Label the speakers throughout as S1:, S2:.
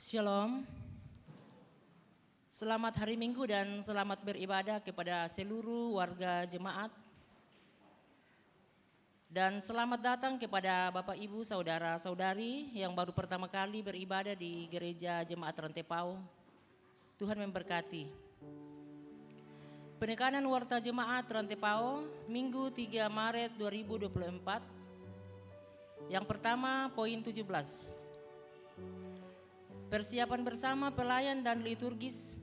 S1: Shalom, selamat hari Minggu dan selamat beribadah kepada seluruh warga jemaat. Dan selamat datang kepada Bapak Ibu Saudara-saudari yang baru pertama kali beribadah di gereja Jemaat Rantepao. Tuhan memberkati. Penekanan Warta Jemaat Rantepao Minggu 3 Maret 2024. Yang pertama poin 17. Persiapan bersama pelayan dan liturgis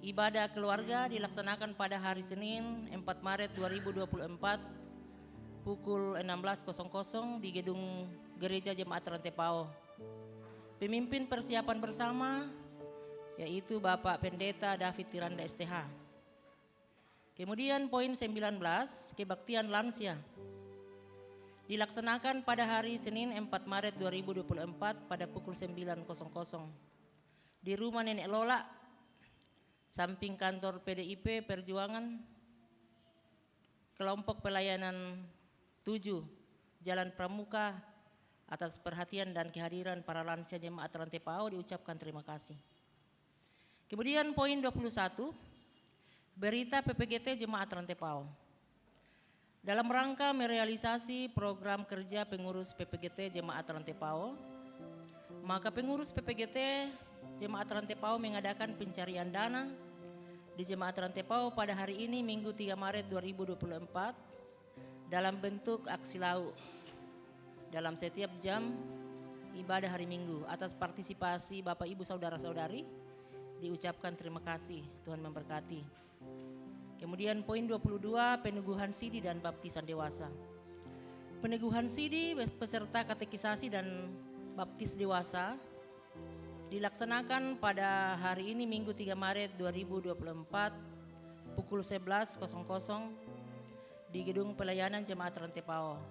S1: ibadah keluarga dilaksanakan pada hari Senin 4 Maret 2024 pukul 16.00 di gedung Gereja Jemaat Rantepao. Pemimpin persiapan bersama yaitu Bapak Pendeta David Tiranda STH. Kemudian poin 19, kebaktian lansia. Dilaksanakan pada hari Senin 4 Maret 2024 pada pukul 9.00 di rumah Nenek Lola, samping kantor PDIP Perjuangan, kelompok pelayanan 7, Jalan Pramuka. Atas perhatian dan kehadiran para lansia Jemaat Rantepao diucapkan terima kasih. Kemudian poin 21, berita PPGT Jemaat Rantepao. Dalam rangka merealisasi program kerja pengurus PPGT Jemaat Rantepao, maka pengurus PPGT Jemaat Rantepao mengadakan pencarian dana di Jemaat Rantepao pada hari ini Minggu 3 Maret 2024 dalam bentuk aksi lauk dalam setiap jam ibadah hari Minggu. Atas partisipasi Bapak Ibu Saudara-saudari diucapkan terima kasih, Tuhan memberkati. Kemudian poin 22, peneguhan sidi dan baptisan dewasa. Peneguhan sidi peserta katekisasi dan baptis dewasa dilaksanakan pada hari ini Minggu 3 Maret 2024 pukul 11.00 di gedung pelayanan Jemaat Rantepao.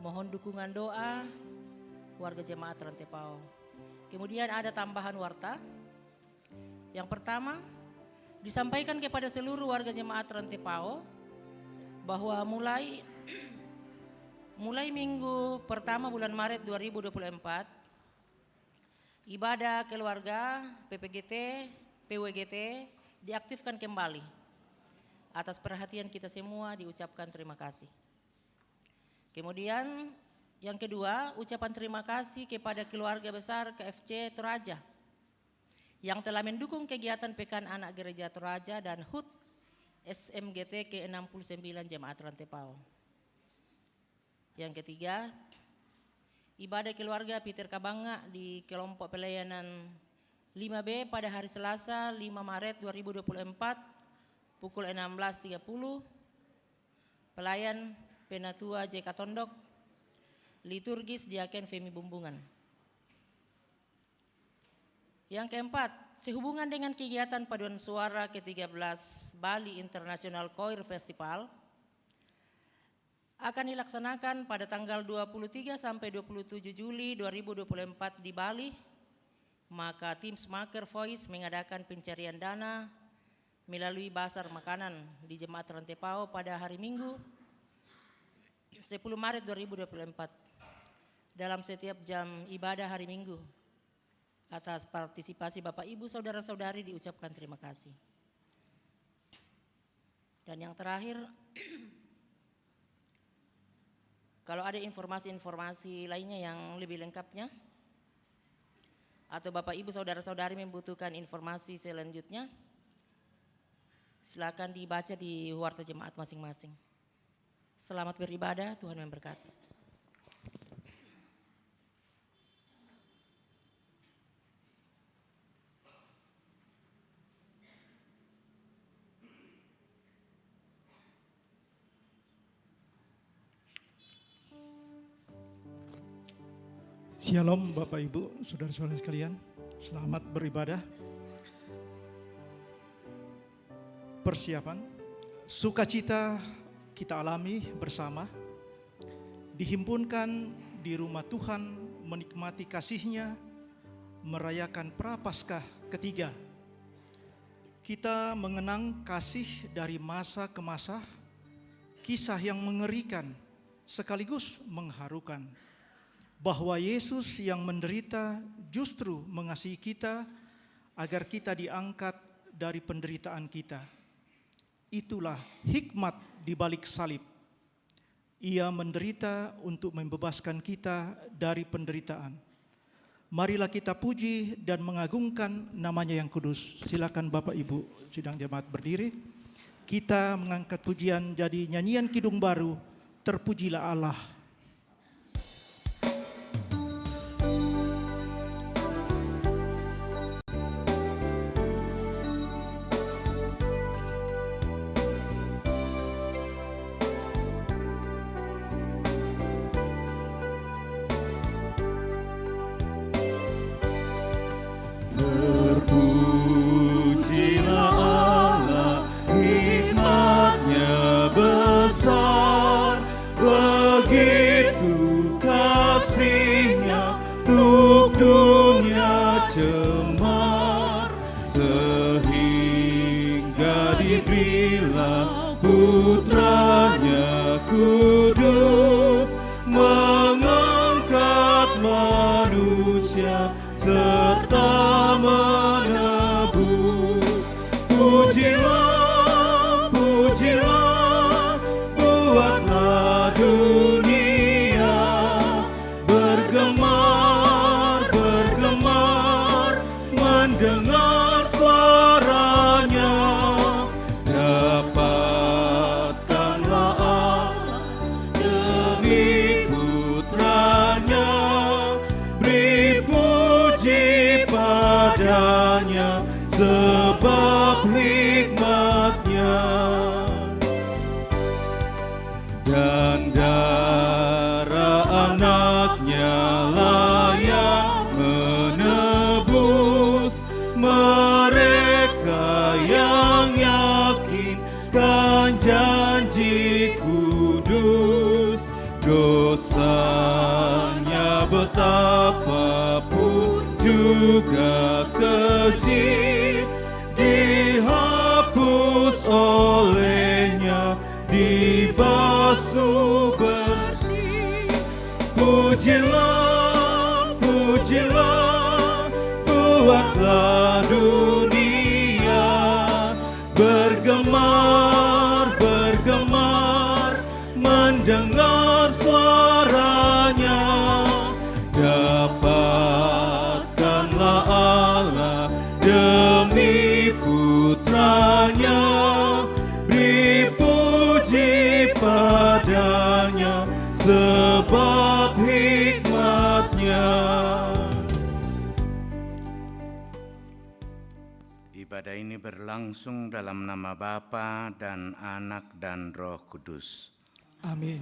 S1: Mohon dukungan doa warga Jemaat Rantepao. Kemudian ada tambahan warta. Yang pertama, disampaikan kepada seluruh warga Jemaat Rantepao bahwa mulai minggu pertama bulan Maret 2024 ibadah keluarga PPGT, PWGT diaktifkan kembali. Atas perhatian kita semua diucapkan terima kasih. Kemudian yang kedua, ucapan terima kasih kepada keluarga besar KFC Toraja yang telah mendukung kegiatan Pekan Anak Gereja Toraja dan HUT SMGT ke-69 Jemaat Rantepao. Yang ketiga, ibadah keluarga Peter Kabanga di kelompok pelayanan 5B pada hari Selasa 5 Maret 2024 pukul 16.30. Pelayan Penatua JK Tondok, liturgis Diaken Femi Bumbungan. Yang keempat, sehubungan dengan kegiatan paduan suara ke-13 Bali International Choir Festival akan dilaksanakan pada tanggal 23 sampai 27 Juli 2024 di Bali, maka tim Smaker Voice mengadakan pencarian dana melalui basar makanan di Jemaat Rantepao pada hari Minggu 10 Maret 2024 dalam setiap jam ibadah hari Minggu. Atas partisipasi Bapak Ibu Saudara-saudari diucapkan terima kasih. Dan yang terakhir, kalau ada informasi-informasi lainnya yang lebih lengkapnya atau Bapak Ibu Saudara-saudari membutuhkan informasi selanjutnya, silakan dibaca di warta jemaat masing-masing. Selamat beribadah, Tuhan memberkati.
S2: Shalom Bapak Ibu, Saudara-saudara sekalian, selamat beribadah. Persiapan, sukacita kita alami bersama, dihimpunkan di rumah Tuhan, menikmati kasih-Nya, merayakan Prapaskah ketiga. Kita mengenang kasih dari masa ke masa, kisah yang mengerikan sekaligus mengharukan. bahwa Yesus yang menderita justru mengasihi kita agar kita diangkat dari penderitaan kita. Itulah hikmat di balik salib. Ia menderita untuk membebaskan kita dari penderitaan. Marilah kita puji dan mengagungkan namanya yang kudus. Silakan Bapak Ibu sidang jemaat berdiri. Kita mengangkat pujian jadi nyanyian kidung baru, Terpujilah Allah.
S3: Putranya kudus mengangkat manusia serta menebus. Pujilah, pujilah, buatlah dunia bergemar, bergemar mendengar suaranya. Sebab hikmatnya dan darah anaknya layak menebus mereka yang yakinkan janji kudus. Dosanya betapapun juga keji dihapus olehnya, dibasuh bersih. Pujilah, pujilah, buatlah dunia bergemar, bergemar mendengar suaranya. Dapatkanlah Allah demi putranya, beri puji padanya sebab hikmatnya.
S4: Ibadah ini berlangsung dalam nama Bapa dan Anak dan Roh Kudus.
S2: Amin.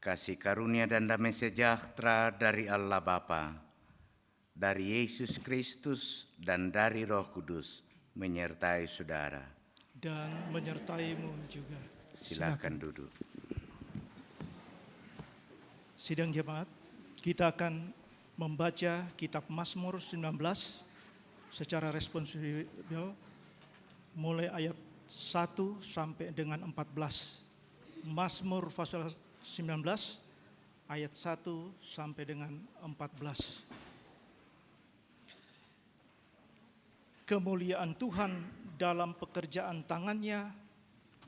S4: Kasih karunia dan damai sejahtera dari Allah Bapa, dari Yesus Kristus dan dari Roh Kudus menyertai saudara.
S2: Dan menyertaimu juga.
S4: Silakan duduk.
S2: Sidang jemaat, kita akan membaca kitab Mazmur 19 secara responsif mulai ayat 1 sampai dengan 14. Mazmur pasal 19 ayat 1 sampai dengan 14. Kemuliaan Tuhan dalam pekerjaan tangannya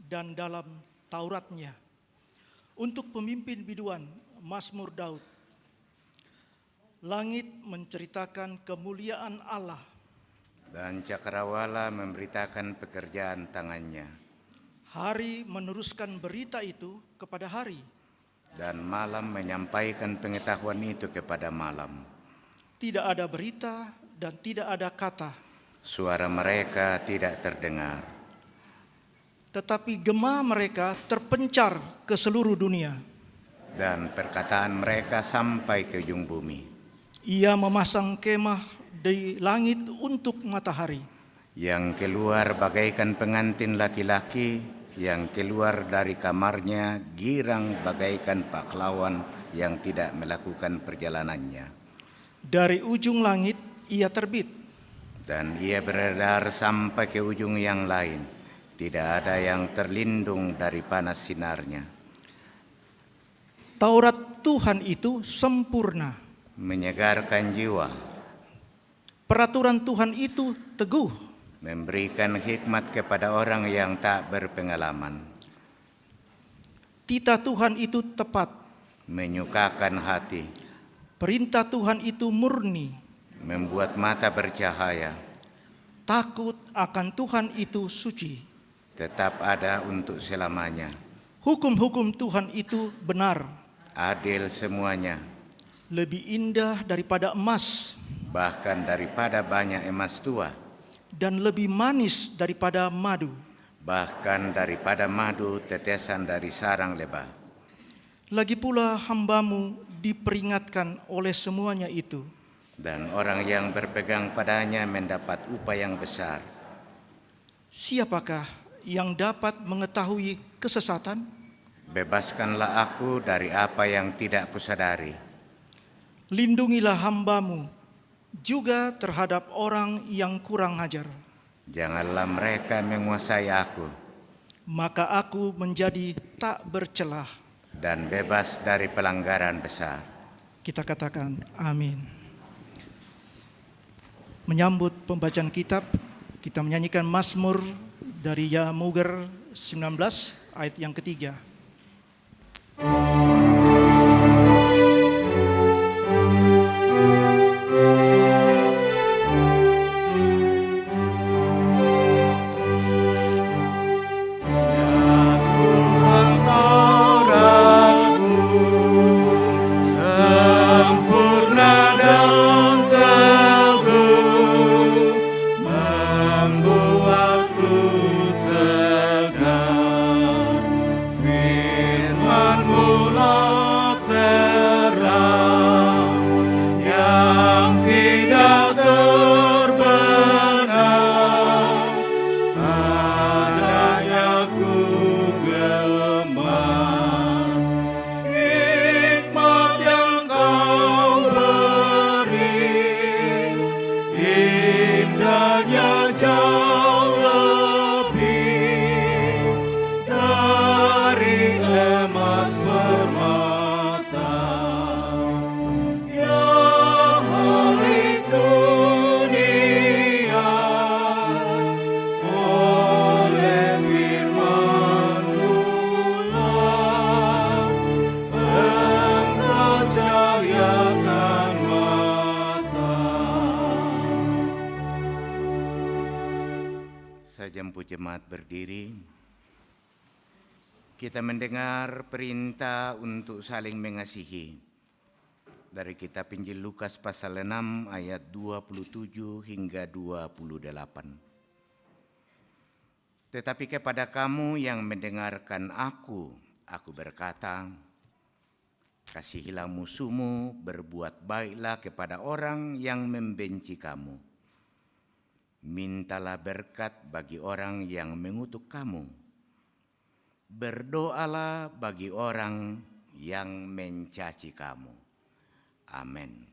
S2: dan dalam Tauratnya. Untuk pemimpin biduan, Mazmur Daud. Langit menceritakan kemuliaan Allah,
S4: dan cakrawala memberitakan pekerjaan tangannya.
S2: Hari meneruskan berita itu kepada hari,
S4: dan malam menyampaikan pengetahuan itu kepada malam.
S2: Tidak ada berita dan tidak ada kata.
S4: Suara mereka tidak terdengar.
S2: Tetapi gema mereka terpencar ke seluruh dunia.
S4: Dan perkataan mereka sampai ke ujung bumi.
S2: Ia memasang kemah di langit untuk matahari.
S4: Yang keluar bagaikan pengantin laki-laki, yang keluar dari kamarnya girang bagaikan pahlawan yang tidak melakukan perjalanannya.
S2: Dari ujung langit ia terbit,
S4: dan ia beredar sampai ke ujung yang lain. Tidak ada yang terlindung dari panas sinarnya.
S2: Taurat Tuhan itu sempurna.
S4: menyegarkan jiwa,
S2: Peraturan Tuhan itu teguh.
S4: memberikan hikmat kepada orang yang tak berpengalaman,
S2: Titah Tuhan itu tepat.
S4: menyukakan hati,
S2: Perintah Tuhan itu murni.
S4: membuat mata bercahaya,
S2: Takut akan Tuhan itu suci.
S4: tetap ada untuk selamanya,
S2: Hukum-hukum Tuhan itu benar.
S4: adil semuanya,
S2: Lebih indah daripada emas
S4: bahkan daripada banyak emas tua,
S2: dan lebih manis daripada madu.
S4: bahkan daripada madu tetesan dari sarang lebah.
S2: Lagi pula hamba-Mu diperingatkan oleh semuanya itu.
S4: Dan orang yang berpegang padanya mendapat upah yang besar.
S2: Siapakah yang dapat mengetahui kesesatan?
S4: Bebaskanlah aku dari apa yang tidak kusadari.
S2: Lindungilah hamba-Mu juga terhadap orang yang kurang ajar.
S4: Janganlah mereka menguasai aku,
S2: Maka aku menjadi tak bercelah.
S4: dan bebas dari pelanggaran besar.
S2: Kita katakan amin. Menyambut pembacaan kitab, kita menyanyikan Mazmur dari Yamuger 19 ayat yang ketiga.
S3: Sempurna dan teguh, membuatku segar. Firman-Mu lah terang, yang tidak terbenam. Adanya ku gemar, hikmat yang Kau beri, indahnya jauh lebih dari emas permata. Ya hari dunia, oleh firman-Mu lah Engkau cahayakan mata.
S4: Sejemput jemaat berdiri, kita mendengar perintah untuk saling mengasihi dari kitab Injil Lukas pasal 6 ayat 27 hingga 28. Tetapi kepada kamu yang mendengarkan aku berkata, kasihilah musuhmu, berbuat baiklah kepada orang yang membenci kamu. Mintalah berkat bagi orang yang mengutuk kamu. Berdoalah bagi orang yang mencaci kamu. Amin.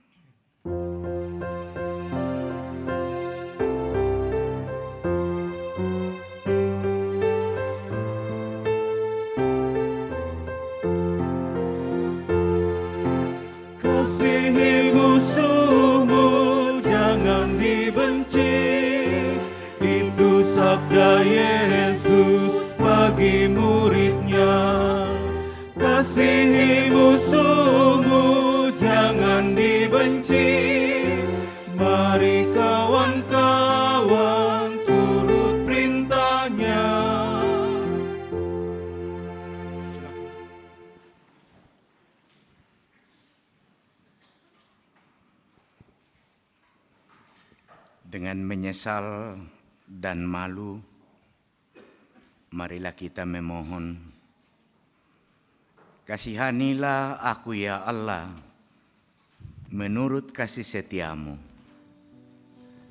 S3: Kasihi musuhmu, jangan dibenci. Itu sabda Yesus bagi murid-Nya. Kasihi musuhmu, jangan dibenci. Mari kawan-kawan turut perintah-Nya.
S4: Dengan menyesal dan malu, marilah kita memohon. Kasihanilah aku ya Allah, menurut kasih setia-Mu.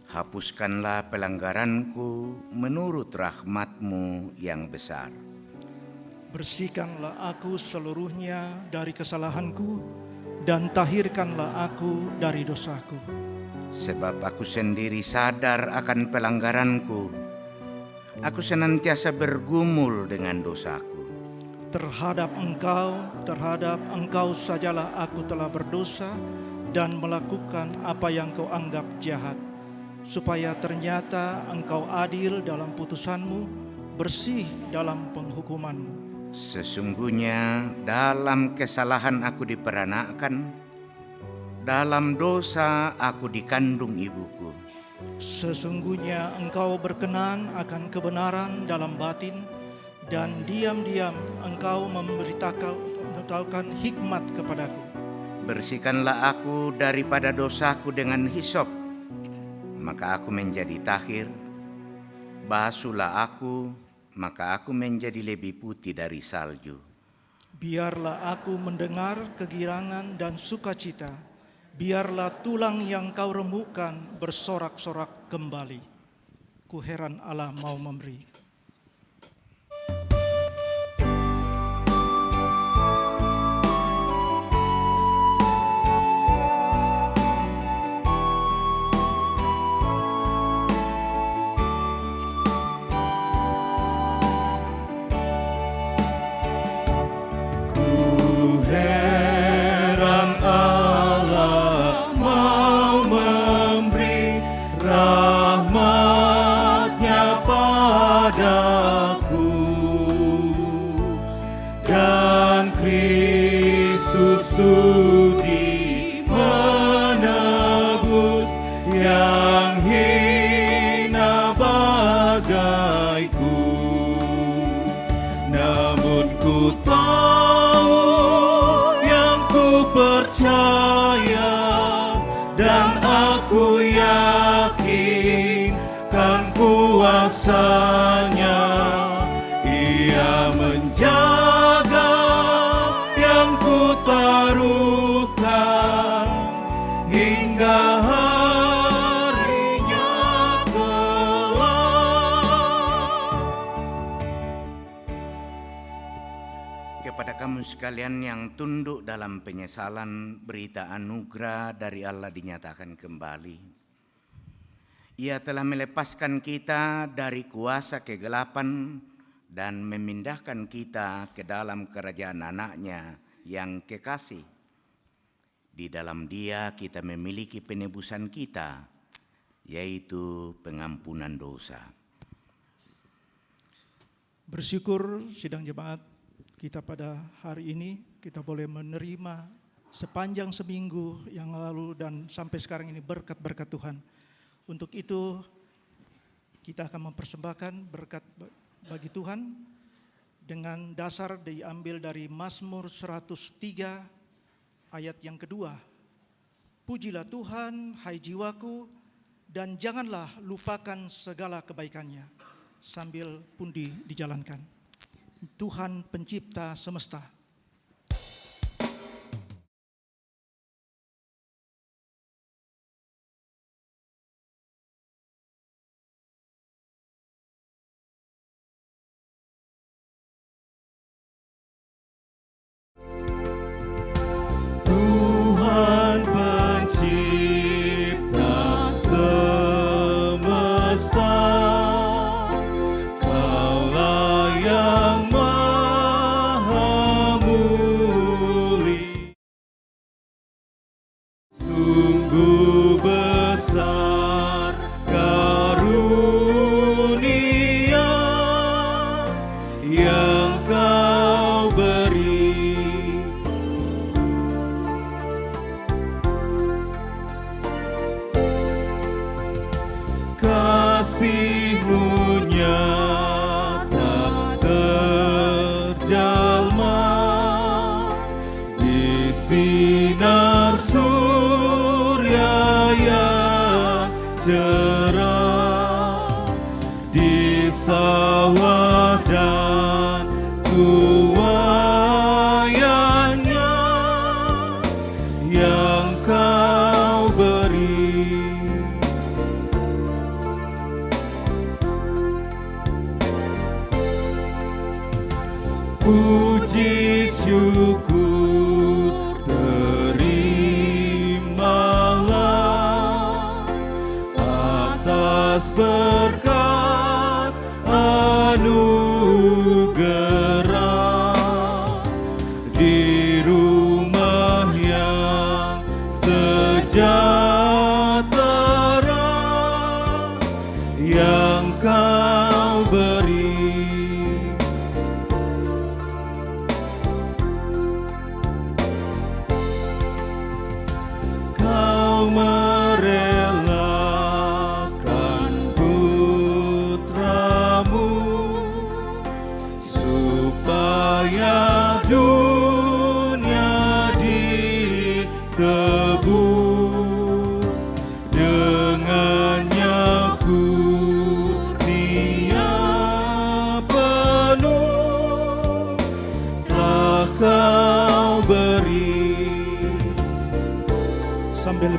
S4: Hapuskanlah pelanggaranku menurut rahmat-Mu yang besar.
S2: Bersihkanlah aku seluruhnya dari kesalahanku, dan tahirkanlah aku dari dosaku.
S4: Sebab aku sendiri sadar akan pelanggaranku. Aku senantiasa bergumul dengan dosaku.
S2: terhadap Engkau sajalah aku telah berdosa dan melakukan apa yang Kau anggap jahat, supaya ternyata Engkau adil dalam putusanmu, bersih dalam penghukumanmu.
S4: Sesungguhnya dalam kesalahan aku diperanakkan, dalam dosa aku dikandung ibuku.
S2: Sesungguhnya Engkau berkenan akan kebenaran dalam batin, dan diam-diam Engkau memberitakan hikmat kepadaku.
S4: Bersihkanlah aku daripada dosaku dengan hisop, maka aku menjadi tahir. Basuhlah aku, maka aku menjadi lebih putih dari salju.
S2: Biarlah aku mendengar kegirangan dan sukacita. Biarlah tulang yang Kau remukkan bersorak-sorak kembali. Ku heran Allah mau memberi.
S3: Dan Kristus sudi menebus yang hina bagaiku. Namun ku tahu yang ku percaya, dan aku yakin kan kuasanya. Ia menjaga yang ku taruhkan hingga harinya kelak.
S4: Kepada kamu sekalian yang tunduk dalam penyesalan, berita anugerah dari Allah dinyatakan kembali. Ia telah melepaskan kita dari kuasa kegelapan dan memindahkan kita ke dalam kerajaan anaknya yang kekasih. Di dalam Dia kita memiliki penebusan kita, yaitu pengampunan dosa.
S2: Bersyukur sidang jemaat kita pada hari ini kita boleh menerima sepanjang seminggu yang lalu dan sampai sekarang ini berkat-berkat Tuhan. Untuk itu kita akan mempersembahkan berkat bagi Tuhan dengan dasar diambil dari Mazmur 103 ayat yang kedua. Pujilah Tuhan, hai jiwaku, dan janganlah lupakan segala kebaikannya, sambil pundi dijalankan. Tuhan pencipta semesta.
S3: Tuhan pencipta semesta, Kaulah yang maha mulia. Sungguh besar karunia yang Kau beri. Kasih-Mu nyata terjalma di sinar surya yang cerah, di sawah dan tuaiannya yang Kau beri. Puji syukur terimalah atas berkat anugerah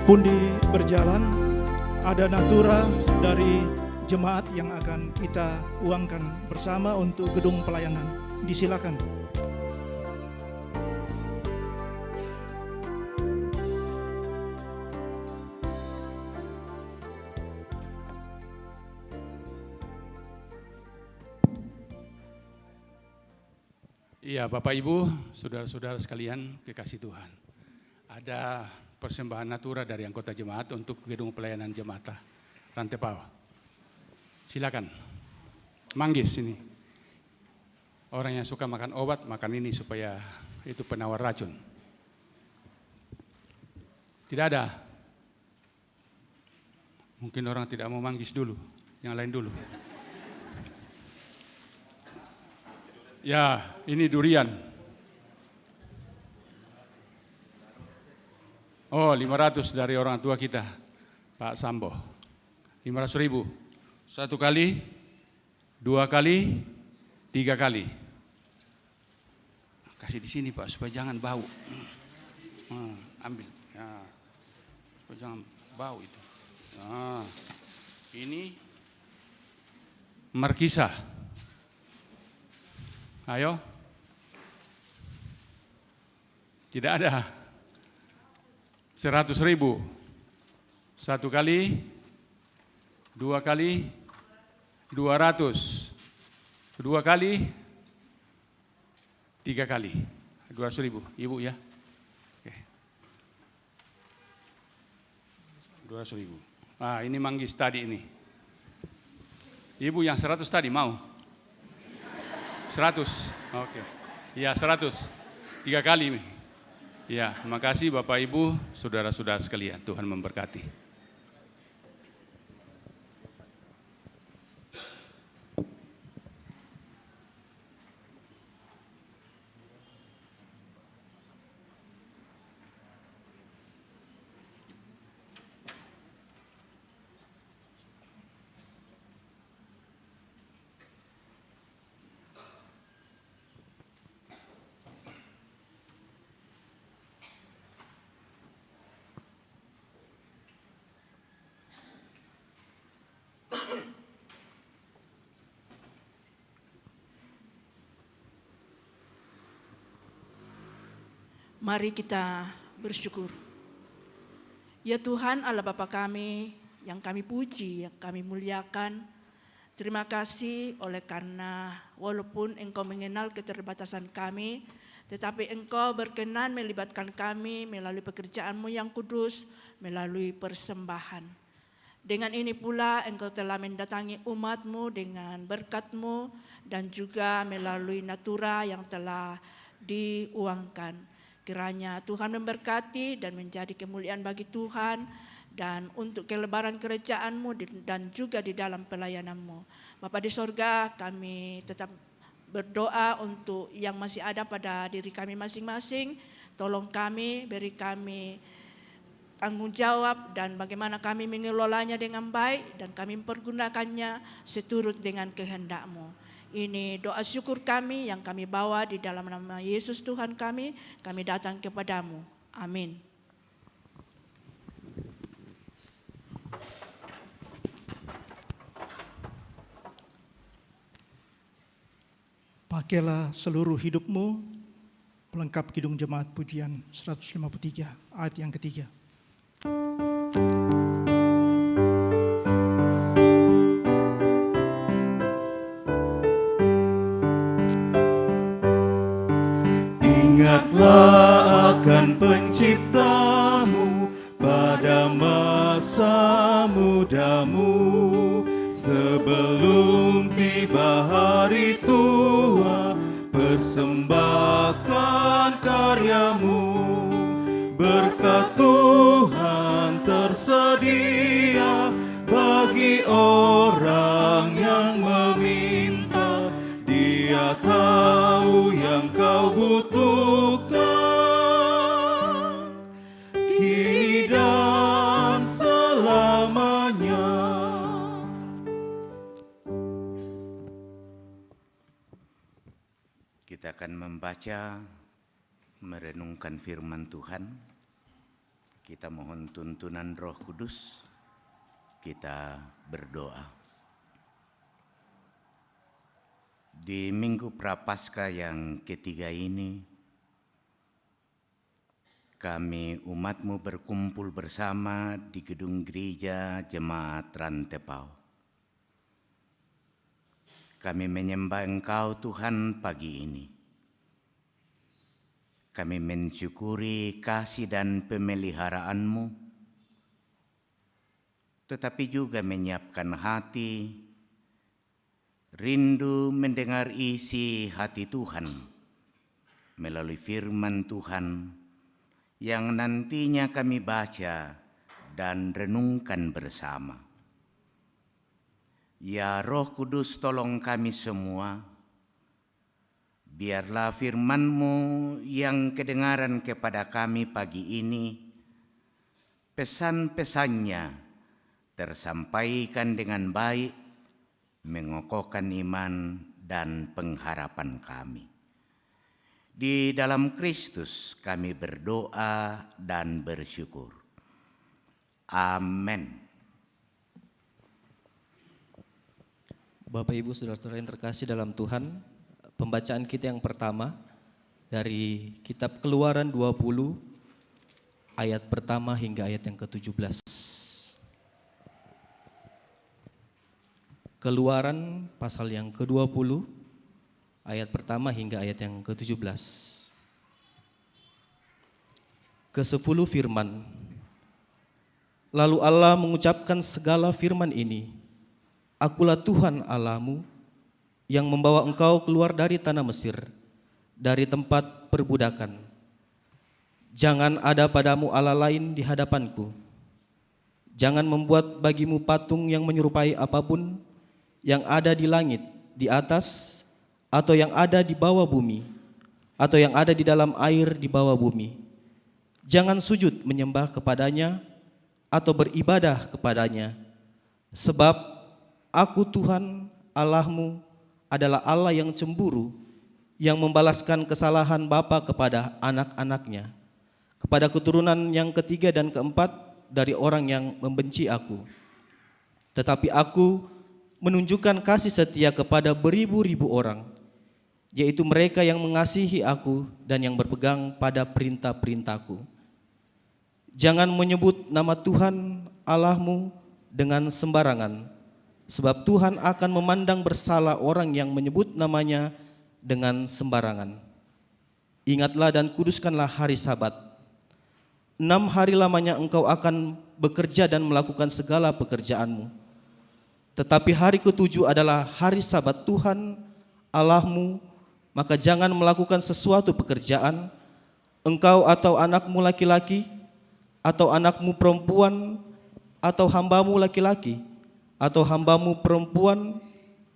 S2: Pundi berjalan, ada natura dari jemaat yang akan kita uangkan bersama untuk gedung pelayanan. Disilakan.
S5: Iya, Bapak Ibu, saudara-saudara sekalian, kekasih Tuhan. Ada persembahan natura dari anggota jemaat untuk gedung pelayanan jemaat Rantepao. Silakan, manggis ini. Orang yang suka makan obat, makan ini supaya itu penawar racun. Tidak ada. Mungkin orang tidak mau manggis dulu, yang lain dulu. Ya, ini durian. Oh, 500 dari orang tua kita, Pak Sambo. 500.000. 1 kali, 2 kali, 3 kali. Kasih di sini Pak, supaya jangan bau. Ambil. Ya. Supaya jangan bau itu. Nah, ini markisah. Ayo. Tidak ada. 100.000. 1 kali, 2 kali, 200. 2 kali, 3 kali. 200.000. Ibu ya. Oke. 200.000. Ah, ini manggis tadi ini. Ibu yang 100 tadi mau? 100, oke. Ya 100, 3 kali. Ya, terima kasih Bapak Ibu, saudara-saudara sekalian. Tuhan memberkati.
S6: Mari kita bersyukur. Ya Tuhan Allah Bapa kami, yang kami puji, yang kami muliakan. Terima kasih oleh karena walaupun Engkau mengenal keterbatasan kami, tetapi Engkau berkenan melibatkan kami melalui pekerjaan-Mu yang kudus, melalui persembahan. Dengan ini pula Engkau telah mendatangi umat-Mu dengan berkat-Mu dan juga melalui natura yang telah diuangkan. Kiranya Tuhan memberkati dan menjadi kemuliaan bagi Tuhan dan untuk kelebaran kerajaan-Mu dan juga di dalam pelayanan-Mu. Bapa di sorga, kami tetap berdoa untuk yang masih ada pada diri kami masing-masing. Tolong kami, beri kami tanggung jawab dan bagaimana kami mengelolanya dengan baik dan kami mempergunakannya seturut dengan kehendak-Mu. Ini doa syukur kami yang kami bawa di dalam nama Yesus Tuhan kami datang kepadamu. Amin.
S2: Pakailah seluruh hidupmu, pelengkap Kidung Jemaat Pujian 153, ayat yang ketiga.
S3: Ingatlah akan Penciptamu pada masa mudamu, sebelum tiba hari tua, persembahkan karyamu. Berkat Tuhan tersedia bagi orang yang meminta. Dia tahu yang kau butuhkan, kini dan selamanya.
S4: Kita akan membaca, merenungkan firman Tuhan. Kita mohon tuntunan Roh Kudus, kita berdoa. Di Minggu Prapaskah yang ketiga ini, kami umat-Mu berkumpul bersama di gedung gereja Jemaat Rantepao. Kami menyembah Engkau Tuhan pagi ini. Kami mensyukuri kasih dan pemeliharaan-Mu, tetapi juga menyiapkan hati, rindu mendengar isi hati Tuhan melalui firman Tuhan yang nantinya kami baca dan renungkan bersama. Ya Roh Kudus, tolong kami semua, biarlah firman-Mu yang kedengaran kepada kami pagi ini, pesan-pesannya tersampaikan dengan baik, mengokohkan iman dan pengharapan kami. Di dalam Kristus kami berdoa dan bersyukur. Amin.
S7: Bapak Ibu Saudara-saudara yang terkasih dalam Tuhan, pembacaan kita yang pertama dari kitab Keluaran 20 ayat pertama hingga ayat yang ke-17. Keluaran pasal yang ke-20 ayat pertama hingga ayat yang ke-17. Ke-10 firman. Lalu Allah mengucapkan segala firman ini, Akulah Tuhan Allahmu yang membawa engkau keluar dari tanah Mesir, dari tempat perbudakan. Jangan ada padamu Allah lain di hadapanku. Jangan membuat bagimu patung yang menyerupai apapun yang ada di langit, di atas, atau yang ada di bawah bumi, atau yang ada di dalam air di bawah bumi. Jangan sujud menyembah kepadanya atau beribadah kepadanya, sebab Aku Tuhan Allahmu adalah Allah yang cemburu, yang membalaskan kesalahan bapa kepada anak-anaknya, kepada keturunan yang ketiga dan keempat dari orang yang membenci aku. Tetapi aku menunjukkan kasih setia kepada beribu-ribu orang, yaitu mereka yang mengasihi aku dan yang berpegang pada perintah-perintahku. Jangan menyebut nama Tuhan Allahmu dengan sembarangan, sebab Tuhan akan memandang bersalah orang yang menyebut namanya dengan sembarangan. Ingatlah dan kuduskanlah hari Sabat. 6 hari lamanya engkau akan bekerja dan melakukan segala pekerjaanmu. Tetapi hari ke-7 adalah hari Sabat Tuhan Allahmu, maka jangan melakukan sesuatu pekerjaan, engkau atau anakmu laki-laki, atau anakmu perempuan, atau hambamu laki-laki, atau hambamu perempuan,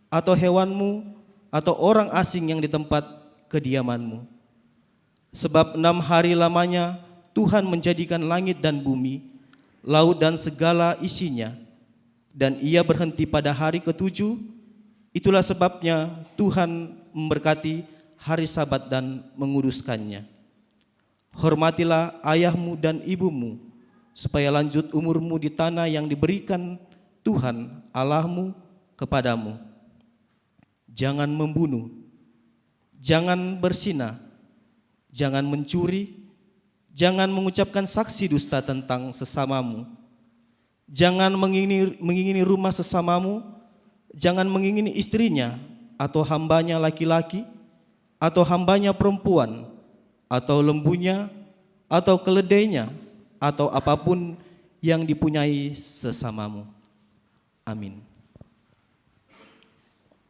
S7: atau hewanmu, atau orang asing yang di tempat kediamanmu. Sebab 6 hari lamanya Tuhan menjadikan langit dan bumi, laut dan segala isinya, dan Ia berhenti pada hari ke-7. Itulah sebabnya Tuhan memberkati hari Sabat dan menguduskannya. Hormatilah ayahmu dan ibumu, supaya lanjut umurmu di tanah yang diberikan Tuhan Allahmu kepadamu. Jangan membunuh, jangan berzina, jangan mencuri, jangan mengucapkan saksi dusta tentang sesamamu, jangan mengingini rumah sesamamu, jangan mengingini istrinya atau hambanya laki-laki, atau hambanya perempuan, atau lembunya, atau keledainya, atau apapun yang dipunyai sesamamu. Amin.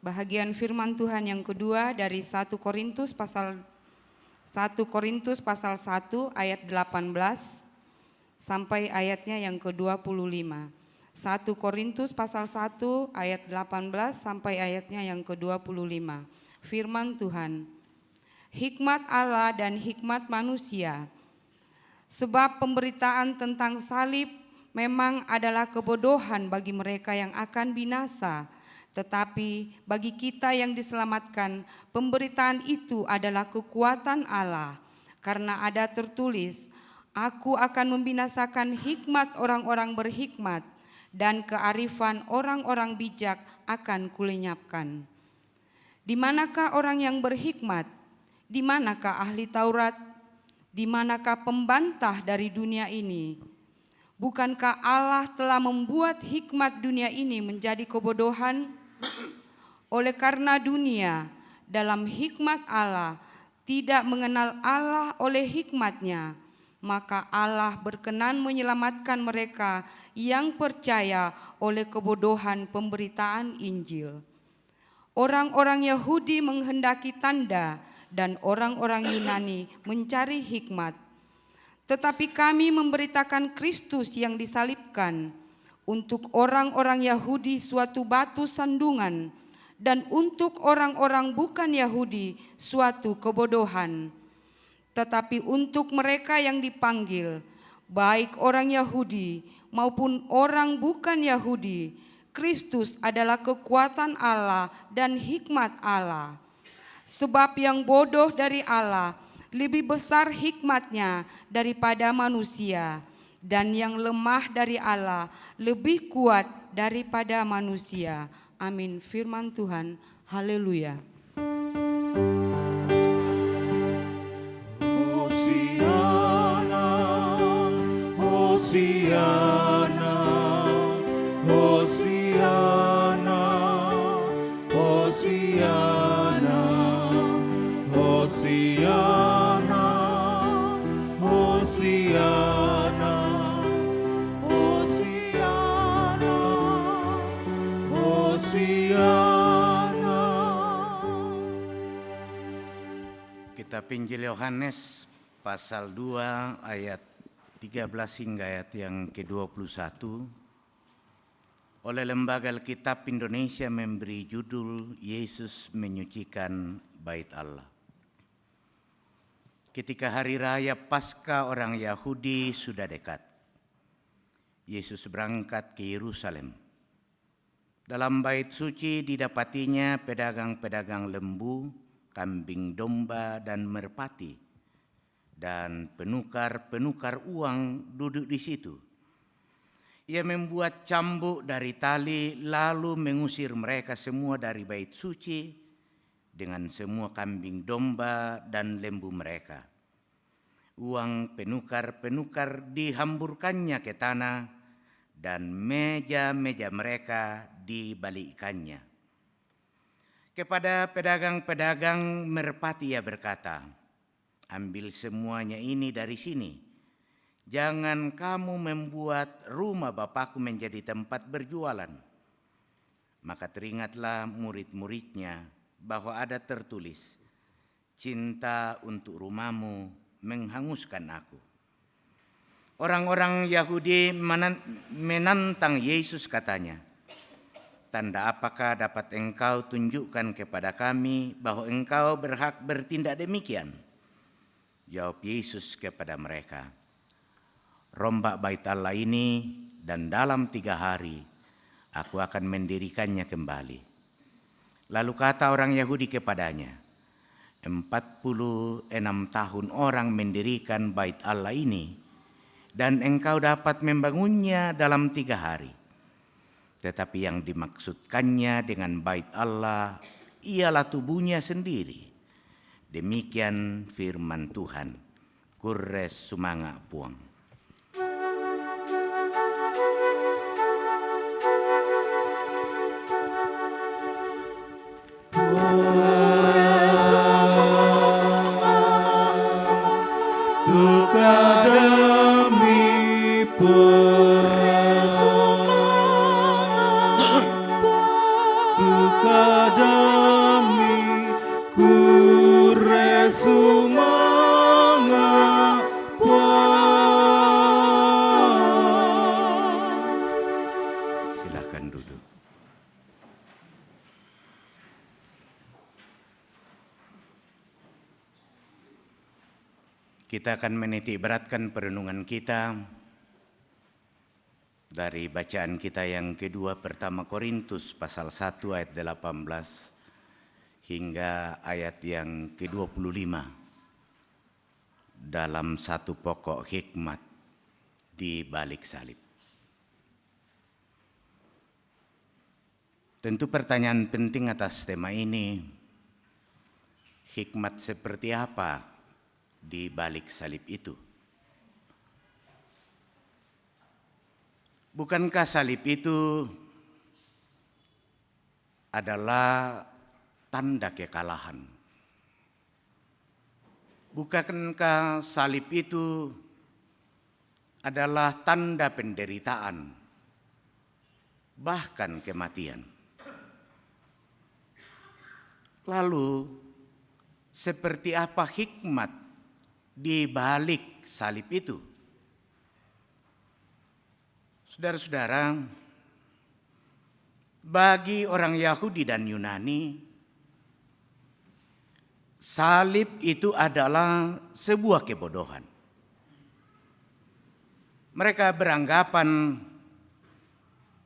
S8: Bahagian firman Tuhan yang kedua dari 1 Korintus pasal 1 ayat 18 sampai ayatnya yang ke-25. 1 Korintus pasal 1 ayat 18 sampai ayatnya yang ke-25. Firman Tuhan. Hikmat Allah dan hikmat manusia. Sebab pemberitaan tentang salib memang adalah kebodohan bagi mereka yang akan binasa, tetapi bagi kita yang diselamatkan, pemberitaan itu adalah kekuatan Allah, karena ada tertulis, Aku akan membinasakan hikmat orang-orang berhikmat, dan kearifan orang-orang bijak akan kulenyapkan. Di manakah orang yang berhikmat? Di manakah ahli Taurat? Di manakah pembantah dari dunia ini? Bukankah Allah telah membuat hikmat dunia ini menjadi kebodohan? Oleh karena dunia dalam hikmat Allah tidak mengenal Allah oleh hikmatnya, maka Allah berkenan menyelamatkan mereka yang percaya oleh kebodohan pemberitaan Injil. Orang-orang Yahudi menghendaki tanda dan orang-orang Yunani mencari hikmat. Tetapi kami memberitakan Kristus yang disalibkan, untuk orang-orang Yahudi suatu batu sandungan, dan untuk orang-orang bukan Yahudi suatu kebodohan. Tetapi untuk mereka yang dipanggil, baik orang Yahudi maupun orang bukan Yahudi, Kristus adalah kekuatan Allah dan hikmat Allah. Sebab yang bodoh dari Allah lebih besar hikmatnya daripada manusia, dan yang lemah dari Allah lebih kuat daripada manusia. Amin. Firman Tuhan. Haleluya.
S3: Hosiana, Hosiana, Hosiana, Hosiana, Hosiana, Hosiana, Hosiana.
S4: Kitab Injil Yohanes pasal 2 ayat 13 hingga ayat yang ke-21 oleh Lembaga Alkitab Indonesia memberi judul Yesus Menyucikan Bait Allah. Ketika hari raya Paskah orang Yahudi sudah dekat, Yesus berangkat ke Yerusalem. Dalam bait suci didapatinya pedagang-pedagang lembu, kambing domba, dan merpati, dan penukar-penukar uang duduk di situ. Ia membuat cambuk dari tali lalu mengusir mereka semua dari bait suci dengan semua kambing domba dan lembu mereka. Uang penukar-penukar dihamburkannya ke tanah dan meja-meja mereka dibalikkannya. Kepada pedagang-pedagang merpati ia berkata, "Ambil semuanya ini dari sini. Jangan kamu membuat rumah Bapakku menjadi tempat berjualan." Maka teringatlah murid-muridnya bahwa ada tertulis, "Cinta untuk rumahmu menghanguskan aku." Orang-orang Yahudi menantang Yesus, katanya, "Tanda apakah dapat engkau tunjukkan kepada kami bahwa engkau berhak bertindak demikian?" Jawab Yesus kepada mereka, "Rombak bait Allah ini dan dalam 3 hari aku akan mendirikannya kembali." Lalu kata orang Yahudi kepadanya, 46 tahun orang mendirikan bait Allah ini, dan engkau dapat membangunnya dalam 3 hari. Tetapi yang dimaksudkannya dengan bait Allah ialah tubuhnya sendiri. Demikian firman Tuhan. Kures sumanga puang.
S3: Duka demi duka demi kure sumanga puang.
S4: Silakan duduk. Kita akan menitik beratkan perenungan kita dari bacaan kita yang kedua, pertama Korintus pasal 1 ayat 18 hingga ayat yang ke-25. dalam satu pokok hikmat di balik salib. Tentu pertanyaan penting atas tema ini, hikmat seperti apa di balik salib itu? Bukankah salib itu adalah tanda kekalahan? Bukankah salib itu adalah tanda penderitaan, bahkan kematian? Lalu, seperti apa hikmat di balik salib itu? Saudara-saudara, bagi orang Yahudi dan Yunani, salib itu adalah sebuah kebodohan. Mereka beranggapan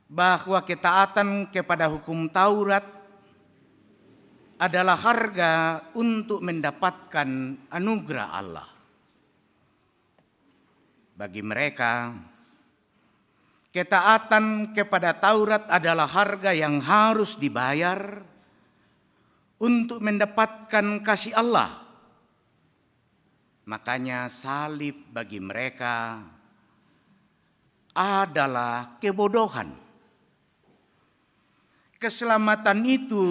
S4: bahwa ketaatan kepada hukum Taurat adalah harga untuk mendapatkan anugerah Allah. Bagi mereka, ketaatan kepada Taurat adalah harga yang harus dibayar untuk mendapatkan kasih Allah. Makanya salib bagi mereka adalah kebodohan. Keselamatan itu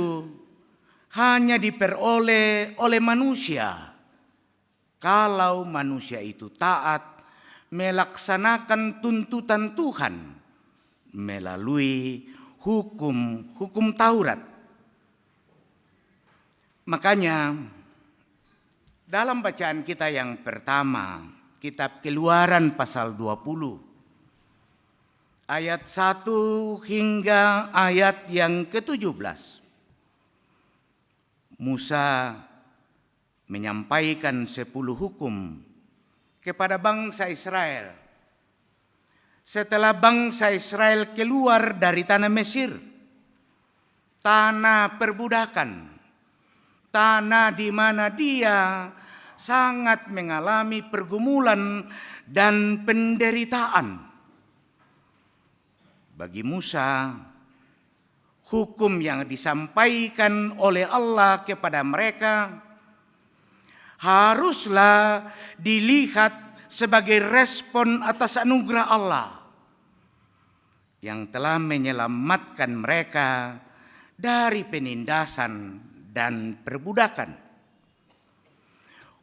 S4: hanya diperoleh oleh manusia kalau manusia itu taat melaksanakan tuntutan Tuhan melalui hukum Taurat. Makanya dalam bacaan kita yang pertama, kitab Keluaran pasal 20 ayat 1 hingga ayat yang ke-17. Musa menyampaikan 10 hukum kepada bangsa Israel. Setelah bangsa Israel keluar dari tanah Mesir, tanah perbudakan, tanah di mana dia sangat mengalami pergumulan dan penderitaan. Bagi Musa, hukum yang disampaikan oleh Allah kepada mereka haruslah dilihat sebagai respon atas anugerah Allah yang telah menyelamatkan mereka dari penindasan dan perbudakan.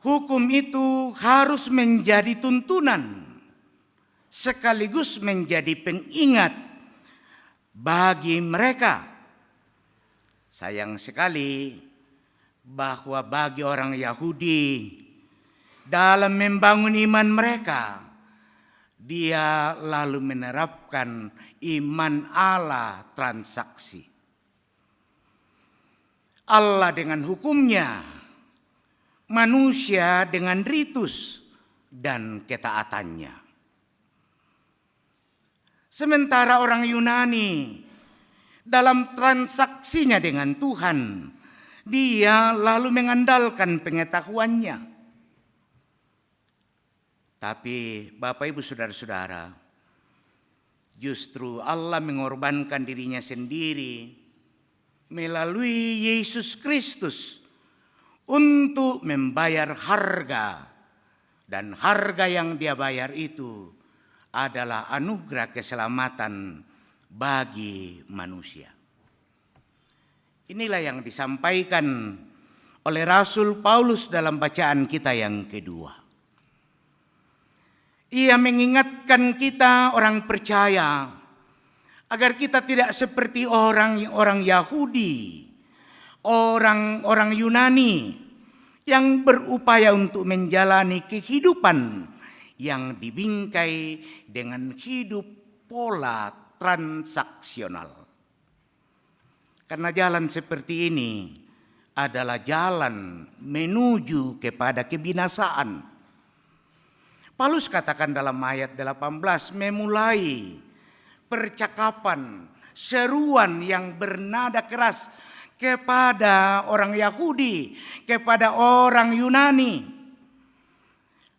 S4: Hukum itu harus menjadi tuntunan sekaligus menjadi pengingat bagi mereka. Sayang sekali bahwa bagi orang Yahudi dalam membangun iman mereka, dia lalu menerapkan iman ala transaksi. Allah dengan hukumnya, manusia dengan ritus dan ketaatannya. Sementara orang Yunani dalam transaksinya dengan Tuhan, dia lalu mengandalkan pengetahuannya. Tapi Bapak Ibu Saudara-saudara, justru Allah mengorbankan dirinya sendiri melalui Yesus Kristus untuk membayar harga, dan harga yang dia bayar itu adalah anugerah keselamatan bagi manusia. Inilah yang disampaikan oleh Rasul Paulus dalam bacaan kita yang kedua. Ia mengingatkan kita orang percaya agar kita tidak seperti orang Yahudi, orang Yunani yang berupaya untuk menjalani kehidupan yang dibingkai dengan hidup pola transaksional. Karena jalan seperti ini adalah jalan menuju kepada kebinasaan. Paulus katakan dalam ayat 18, memulai percakapan, seruan yang bernada keras kepada orang Yahudi, kepada orang Yunani.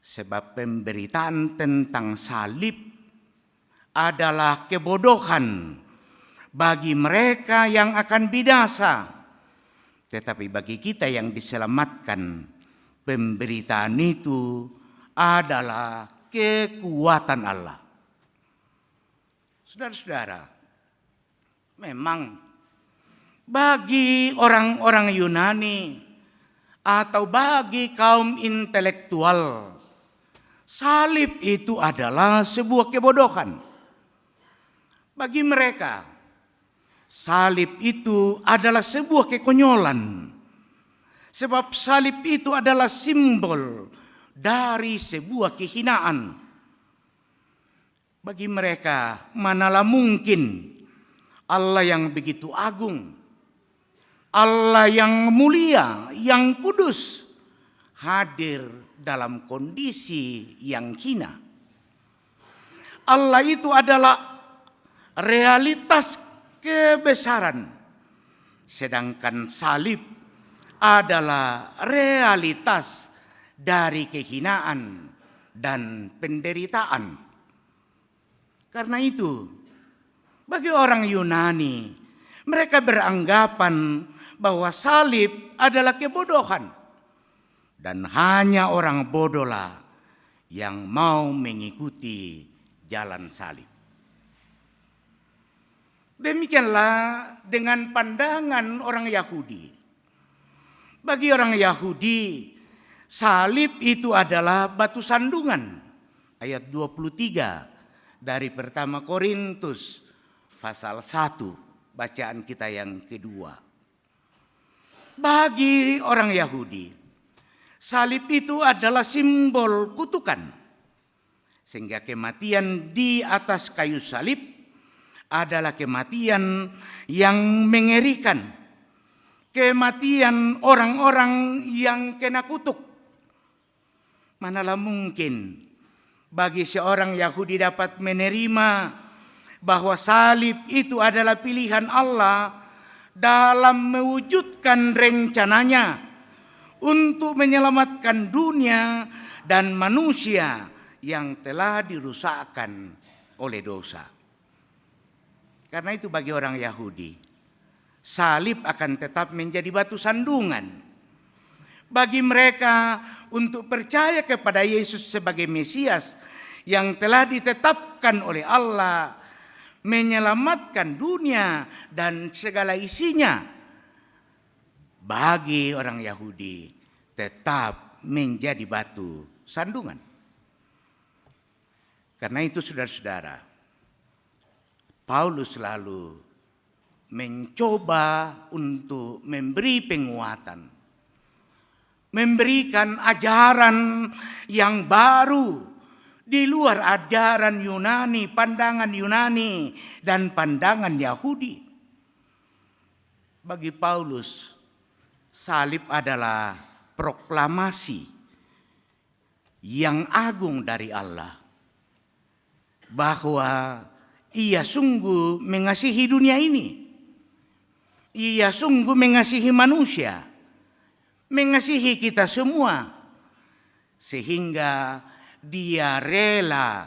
S4: Sebab pemberitaan tentang salib adalah kebodohan bagi mereka yang akan binasa. Tetapi bagi kita yang diselamatkan, pemberitaan itu adalah kekuatan Allah. Saudara-saudara, memang bagi orang-orang Yunani atau bagi kaum intelektual, salib itu adalah sebuah kebodohan. Bagi mereka, salib itu adalah sebuah kekonyolan. Sebab salib itu adalah simbol dari sebuah kehinaan. Bagi mereka, manalah mungkin Allah yang begitu agung, Allah yang mulia, yang kudus, hadir dalam kondisi yang hina. Allah itu adalah realitas kebesaran, sedangkan salib adalah realitas dari kehinaan dan penderitaan. Karena itu, bagi orang Yunani, mereka beranggapan bahwa salib adalah kebodohan. Dan hanya orang bodohlah yang mau mengikuti jalan salib. Demikianlah dengan pandangan orang Yahudi. Bagi orang Yahudi, salib itu adalah batu sandungan. Ayat 23 dari pertama Korintus pasal 1, bacaan kita yang kedua. Bagi orang Yahudi, salib itu adalah simbol kutukan. Sehingga kematian di atas kayu salib adalah kematian yang mengerikan. Kematian orang-orang yang kena kutuk. Manalah mungkin bagi seorang Yahudi dapat menerima bahwa salib itu adalah pilihan Allah dalam mewujudkan rencananya untuk menyelamatkan dunia dan manusia yang telah dirusakkan oleh dosa. Karena itu bagi orang Yahudi, salib akan tetap menjadi batu sandungan. Bagi mereka untuk percaya kepada Yesus sebagai Mesias yang telah ditetapkan oleh Allah, menyelamatkan dunia dan segala isinya, bagi orang Yahudi tetap menjadi batu sandungan. Karena itu saudara-saudara, Paulus selalu mencoba untuk memberi penguatan, memberikan ajaran yang baru di luar ajaran Yunani, pandangan Yunani dan pandangan Yahudi. Bagi Paulus, salib adalah proklamasi yang agung dari Allah, bahwa Ia sungguh mengasihi dunia ini. Ia sungguh mengasihi manusia, mengasihi kita semua, sehingga Dia rela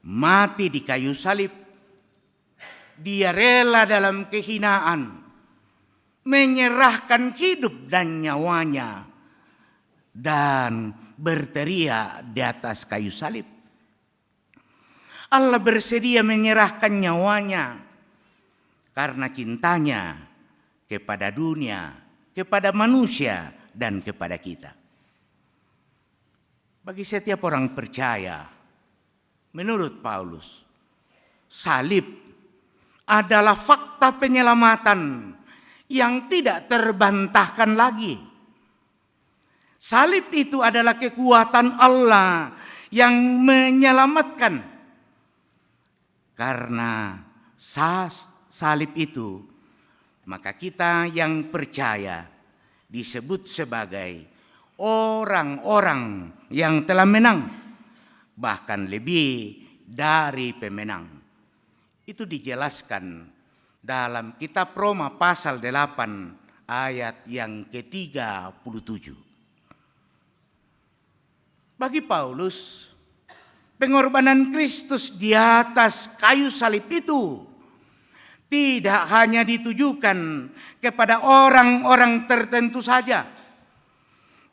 S4: mati di kayu salib. Dia rela dalam kehinaan menyerahkan hidup dan nyawanya dan berteriak di atas kayu salib. Allah bersedia menyerahkan nyawanya karena cintanya kepada dunia, kepada manusia, dan kepada kita. Bagi setiap orang percaya, menurut Paulus, salib adalah fakta penyelamatan yang tidak terbantahkan lagi. Salib itu adalah kekuatan Allah yang menyelamatkan. Karena salib itu, maka kita yang percaya disebut sebagai orang-orang yang telah menang, bahkan lebih dari pemenang. Itu dijelaskan dalam kitab Roma pasal 8 ayat yang ke-37. Bagi Paulus, pengorbanan Kristus di atas kayu salib itu tidak hanya ditujukan kepada orang-orang tertentu saja.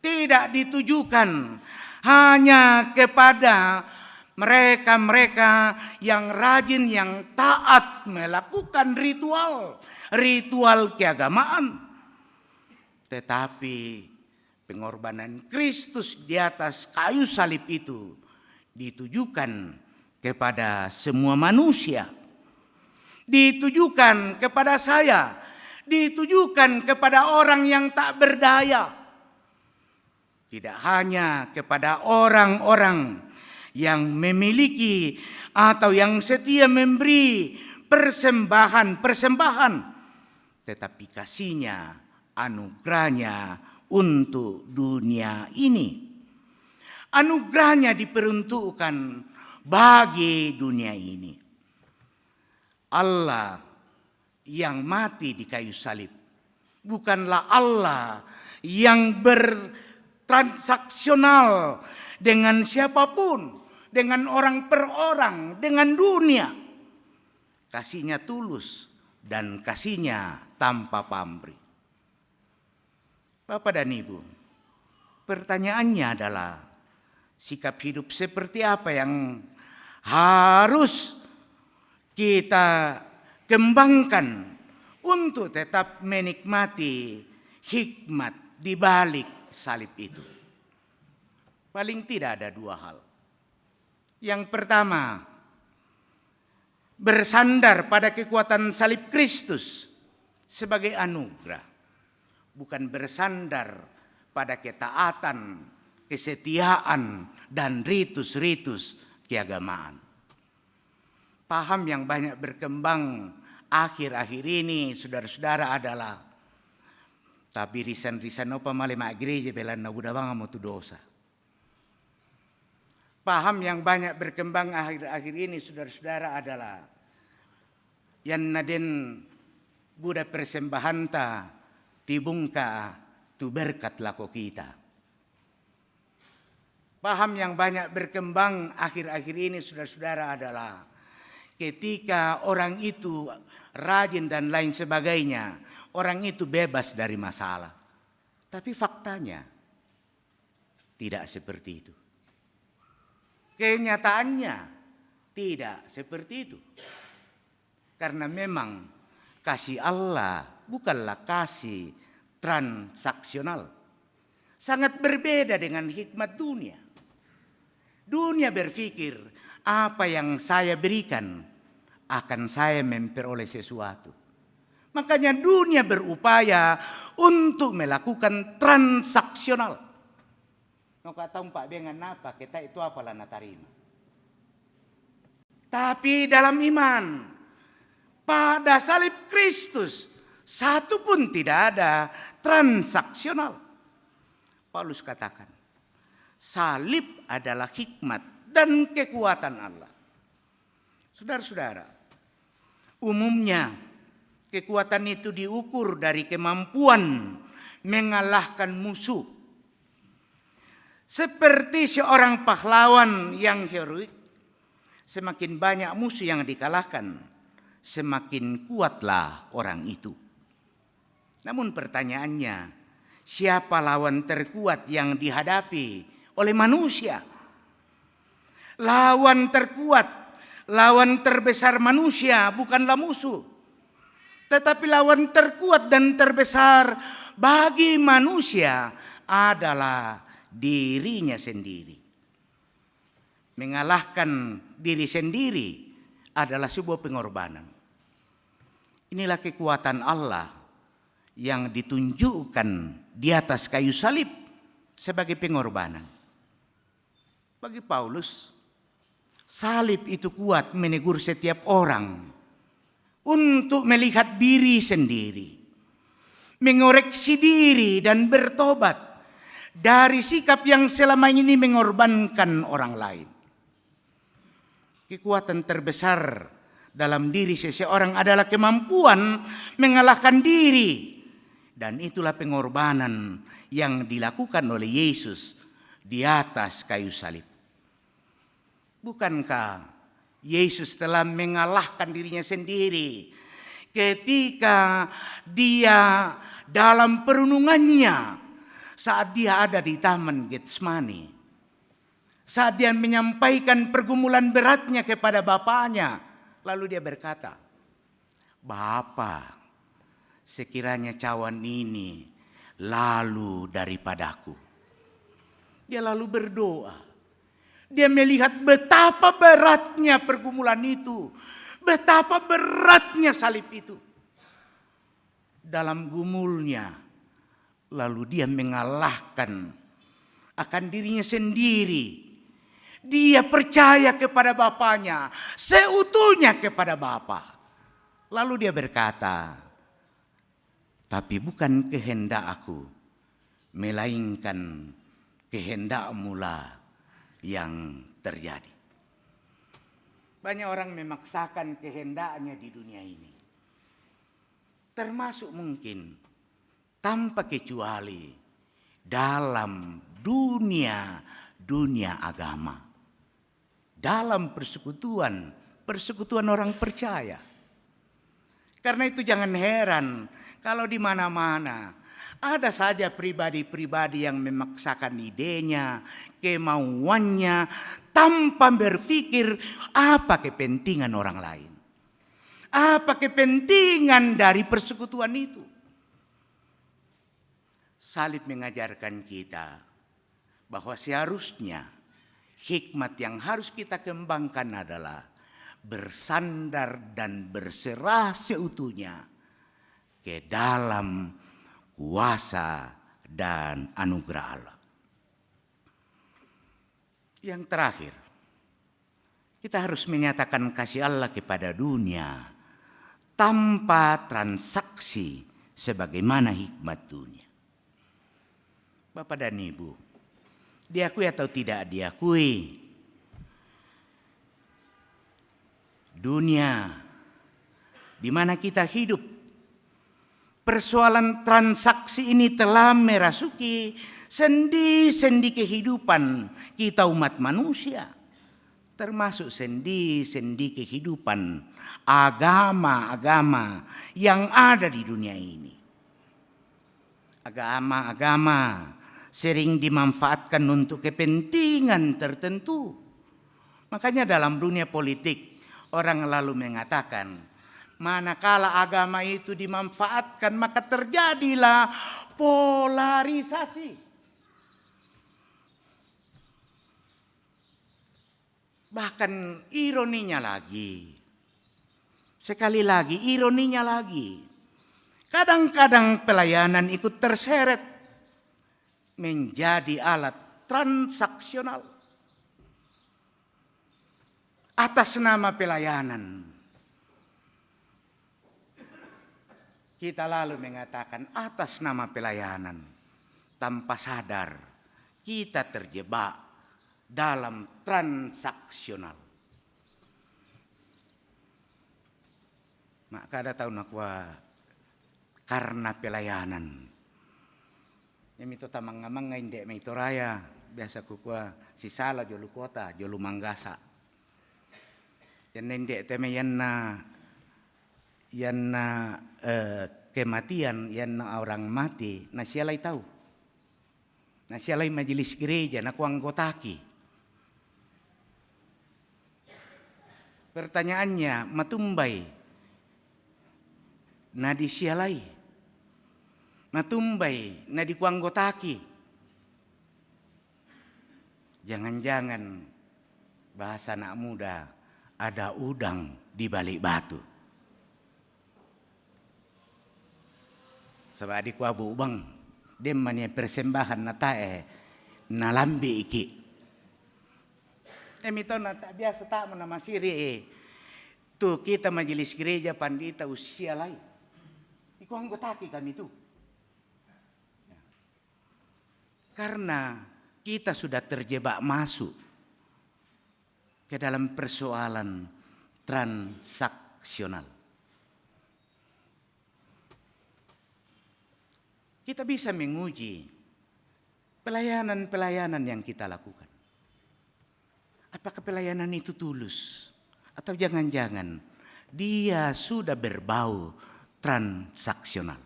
S4: Tidak ditujukan hanya kepada mereka-mereka yang rajin, yang taat melakukan ritual keagamaan. Tetapi pengorbanan Kristus di atas kayu salib itu ditujukan kepada semua manusia. Ditujukan kepada saya, ditujukan kepada orang yang tak berdaya. Tidak hanya kepada orang-orang yang memiliki atau yang setia memberi persembahan, tetapi kasih-Nya, anugerah-Nya untuk dunia ini. Anugerah-Nya diperuntukkan bagi dunia ini. Allah yang mati di kayu salib bukanlah Allah yang bertransaksional dengan siapapun, dengan orang per orang, dengan dunia. Kasih-Nya tulus dan kasih-Nya tanpa pamrih. Bapak dan Ibu, pertanyaannya adalah sikap hidup seperti apa yang harus kita kembangkan untuk tetap menikmati hikmat di balik salib itu. Paling tidak ada dua hal. Yang pertama, bersandar pada kekuatan salib Kristus sebagai anugerah, bukan bersandar pada ketaatan, kesetiaan, dan ritus-ritus keagamaan. Paham yang banyak berkembang akhir-akhir ini, saudara-saudara, adalah tapi risan-risan apa malema gereja belan na buda bang tu dosa. Paham yang banyak berkembang akhir-akhir ini, saudara-saudara, adalah yang naden buda persembahanta tibungka tu berkat lako kita. Paham yang banyak berkembang akhir-akhir ini, saudara-saudara, adalah ketika orang itu rajin dan lain sebagainya, orang itu bebas dari masalah. Tapi faktanya tidak seperti itu. Kenyataannya tidak seperti itu. Karena memang kasih Allah bukanlah kasih transaksional. Sangat berbeda dengan hikmat dunia. Dunia berpikir, apa yang saya berikan akan saya memperoleh sesuatu. Makanya dunia berupaya untuk melakukan transaksional. No kata Pak Bengan apa, kita itu apalah na tarima. Tapi dalam iman, pada salib Kristus, satu pun tidak ada transaksional. Paulus katakan, salib adalah hikmat dan kekuatan Allah. Saudara-saudara, umumnya kekuatan itu diukur dari kemampuan mengalahkan musuh. Seperti seorang pahlawan yang heroik, semakin banyak musuh yang dikalahkan, semakin kuatlah orang itu. Namun pertanyaannya, siapa lawan terkuat yang dihadapi oleh manusia? Lawan terkuat, lawan terbesar manusia bukanlah musuh. Tetapi lawan terkuat dan terbesar bagi manusia adalah dirinya sendiri. Mengalahkan diri sendiri adalah sebuah pengorbanan. Inilah kekuatan Allah yang ditunjukkan di atas kayu salib sebagai pengorbanan. Bagi Paulus, salib itu kuat menegur setiap orang untuk melihat diri sendiri, mengoreksi diri dan bertobat dari sikap yang selama ini mengorbankan orang lain. Kekuatan terbesar dalam diri seseorang adalah kemampuan mengalahkan diri. Dan itulah pengorbanan yang dilakukan oleh Yesus di atas kayu salib. Bukankah Yesus telah mengalahkan dirinya sendiri ketika dia dalam perenungannya saat dia ada di Taman Getsemani? Saat dia menyampaikan pergumulan beratnya kepada Bapaknya, lalu dia berkata, "Bapa, sekiranya cawan ini lalu daripadaku." Dia lalu berdoa. Dia melihat betapa beratnya pergumulan itu, betapa beratnya salib itu. Dalam gumulnya, lalu dia mengalahkan akan dirinya sendiri. Dia percaya kepada Bapaknya, seutuhnya kepada Bapa. Lalu dia berkata, "Tapi bukan kehendak aku, melainkan kehendak-Mu lah yang terjadi." Banyak orang memaksakan kehendaknya di dunia ini. Termasuk mungkin tanpa kecuali dalam dunia agama. Dalam persekutuan orang percaya. Karena itu jangan heran kalau di mana-mana ada saja pribadi-pribadi yang memaksakan idenya, kemauannya, tanpa berpikir apa kepentingan orang lain. Apa kepentingan dari persekutuan itu. Salib mengajarkan kita bahwa seharusnya hikmat yang harus kita kembangkan adalah bersandar dan berserah seutuhnya ke dalam kuasa dan anugerah Allah. Yang terakhir, kita harus menyatakan kasih Allah kepada dunia tanpa transaksi sebagaimana hikmat dunia. Bapak dan Ibu, diakui atau tidak diakui, dunia di mana kita hidup, persoalan transaksi ini telah merasuki sendi-sendi kehidupan kita umat manusia, termasuk sendi-sendi kehidupan agama-agama yang ada di dunia ini. Agama-agama sering dimanfaatkan untuk kepentingan tertentu. Makanya dalam dunia politik orang lalu mengatakan, manakala agama itu dimanfaatkan maka terjadilah polarisasi. Bahkan ironinya lagi, sekali lagi ironinya lagi, kadang-kadang pelayanan ikut terseret menjadi alat transaksional atas nama pelayanan. Kita lalu mengatakan atas nama pelayanan, tanpa sadar kita terjebak dalam transaksional. Maka ada tahun aku karena pelayanan. Yang itu tamang-amang indek mito raya biasa kukua sisala jolu kota jolu manggasa. Yang indek teme yanna kematian yanna orang mati na sialai tahu. Na sialai majelis gereja na ku anggotaki. Pertanyaannya matumbai na disialai. Matumbai na dikuanggotaki. Jangan-jangan bahasa anak muda ada udang di balik batu. Sebab adik wabu bang demanya persembahan na tae na lambi iki. Emito na tak biasa tak nama siri tu kita majelis gereja pandita usia lain. Dikuanggotaki kami itu. Karena kita sudah terjebak masuk ke dalam persoalan transaksional. Kita bisa menguji pelayanan-pelayanan yang kita lakukan. Apakah pelayanan itu tulus? Atau jangan-jangan dia sudah berbau transaksional?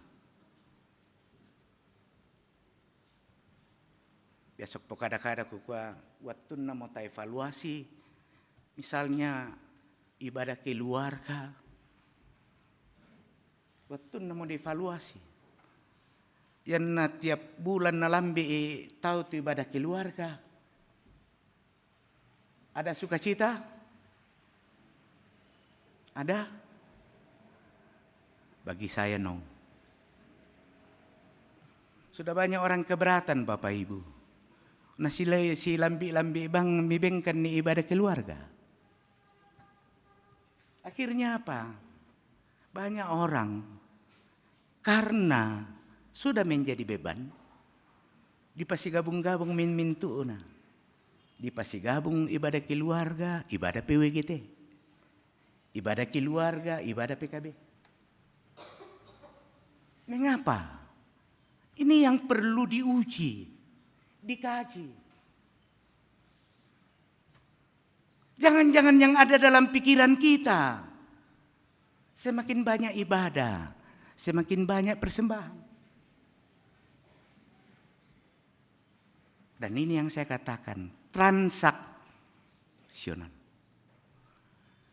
S4: Besok pokada-kada kukua waktu mau ta evaluasi, misalnya ibadah keluarga, waktu mau dievaluasi. Yang tiap bulan nalambi tahu tu ibadah keluarga. Ada sukacita? Ada? Bagi saya no. Sudah banyak orang keberatan Bapak Ibu. Nah si lambi bang mibengkan ni ibadah keluarga. Akhirnya apa? Banyak orang karena sudah menjadi beban, dipasi gabung-gabung min-mintu na. Dipasi gabung ibadah keluarga, ibadah PWGT. Ibadah keluarga, ibadah PKB. Mengapa? Ini yang perlu diuji, dikaji. Jangan-jangan yang ada dalam pikiran kita, semakin banyak ibadah, semakin banyak persembahan. Dan ini yang saya katakan, transaksional.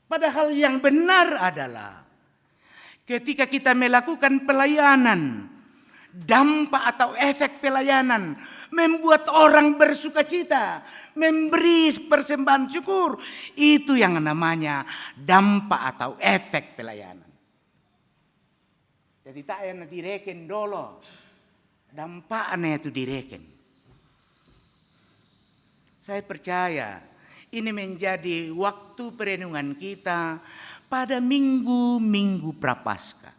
S4: Padahal yang benar adalah ketika kita melakukan pelayanan, dampak atau efek pelayanan membuat orang bersukacita, memberi persembahan syukur, itu yang namanya dampak atau efek pelayanan. Jadi tak yang direken dulu, dampaknya itu direken. Saya percaya ini menjadi waktu perenungan kita pada minggu-minggu Prapaskah.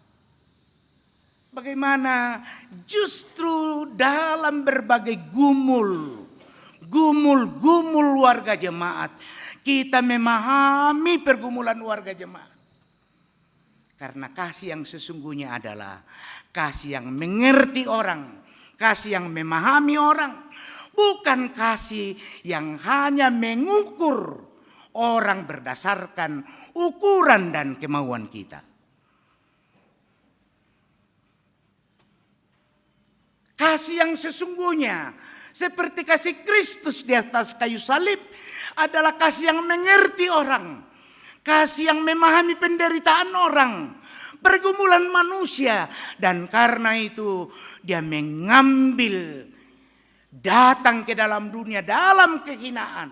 S4: Bagaimana justru dalam berbagai gumul warga jemaat, kita memahami pergumulan warga jemaat. Karena kasih yang sesungguhnya adalah kasih yang mengerti orang, kasih yang memahami orang. Bukan kasih yang hanya mengukur orang berdasarkan ukuran dan kemauan kita. Kasih yang sesungguhnya seperti kasih Kristus di atas kayu salib adalah kasih yang mengerti orang. Kasih yang memahami penderitaan orang, pergumulan manusia. Dan karena itu dia mengambil, datang ke dalam dunia dalam kehinaan,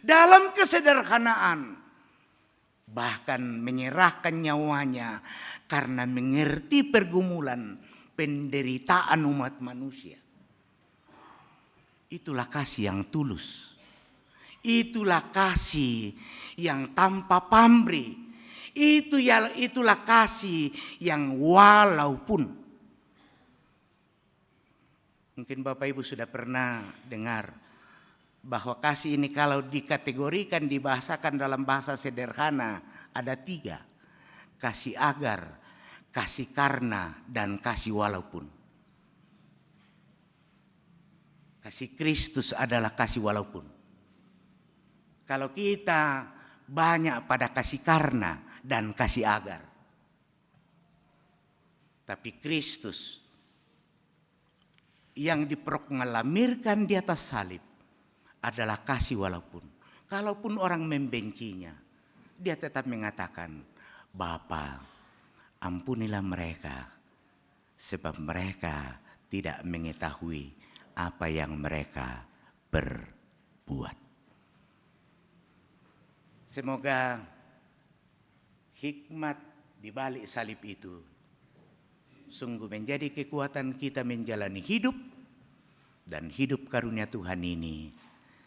S4: dalam kesederhanaan, bahkan menyerahkan nyawanya karena mengerti pergumulan penderitaan umat manusia. Itulah kasih yang tulus. Itulah kasih yang tanpa pamrih. Itulah kasih yang walaupun. Mungkin Bapak Ibu sudah pernah dengar bahwa kasih ini kalau dikategorikan, dibahasakan dalam bahasa sederhana ada 3. Kasih agar, kasih karena, dan kasih walaupun. Kasih Kristus adalah kasih walaupun. Kalau kita banyak pada kasih karena dan kasih agar. Tapi Kristus yang diproklamirkan di atas salib adalah kasih walaupun. Kalaupun orang membencinya, dia tetap mengatakan, Bapa, ampunilah mereka, sebab mereka tidak mengetahui apa yang mereka berbuat. Semoga hikmat di balik salib itu sungguh menjadi kekuatan kita menjalani hidup, dan hidup karunia Tuhan ini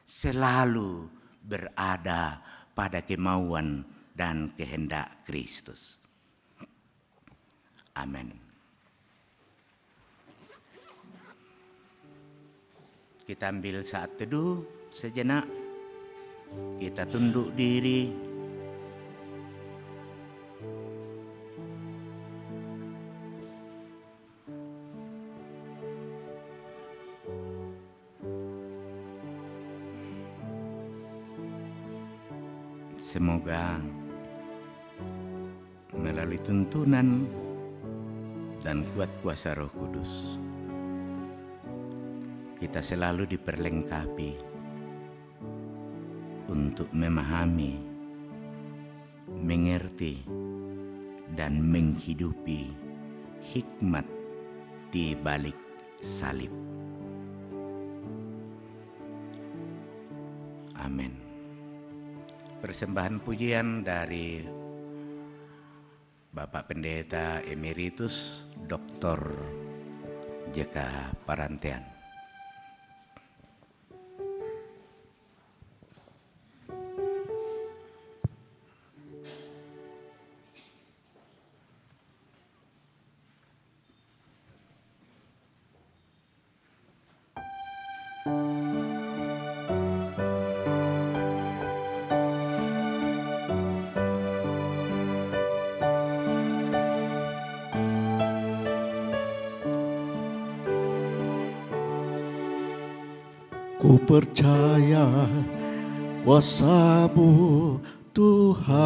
S4: selalu berada pada kemauan dan kehendak Kristus. Amin. Kita ambil saat teduh sejenak, kita tunduk diri. Semoga melalui tuntunan dan kuat kuasa Roh Kudus, kita selalu diperlengkapi untuk memahami, mengerti, dan menghidupi hikmat di balik salib. Amin. Persembahan pujian dari Bapak Pendeta Emeritus Dr. J.K. Parantean.
S3: Ku percaya kuasa-Mu Tuhan,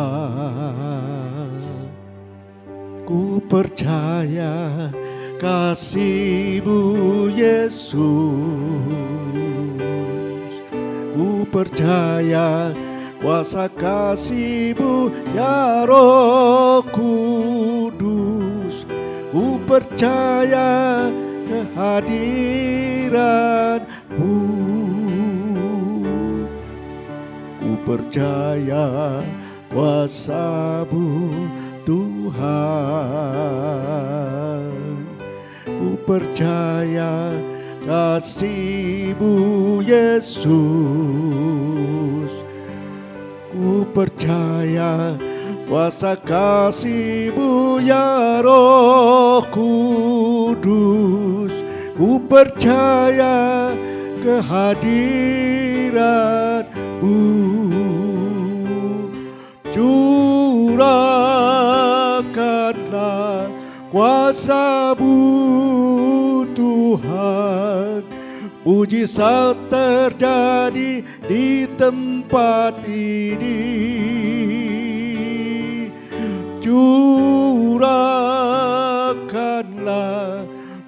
S3: ku percaya kasih-Mu Yesus, ku percaya kuasa kasih-Mu ya Roh Kudus, ku percaya kehadiran-Mu. Ku percaya kuasa-Mu Tuhan, ku percaya kasih-Mu Yesus, ku percaya kuasa kasih-Mu ya Roh Kudus, ku percaya kehadiran-Mu. Curahkanlah kuasa-Mu Tuhan, mujizat terjadi di tempat ini. Curahkanlah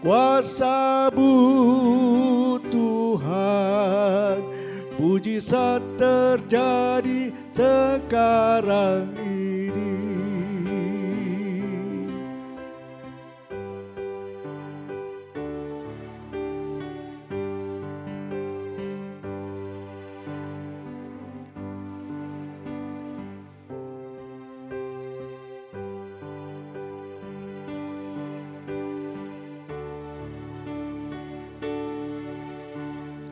S3: kuasa-Mu Tuhan, mujizat terjadi sekarang ini.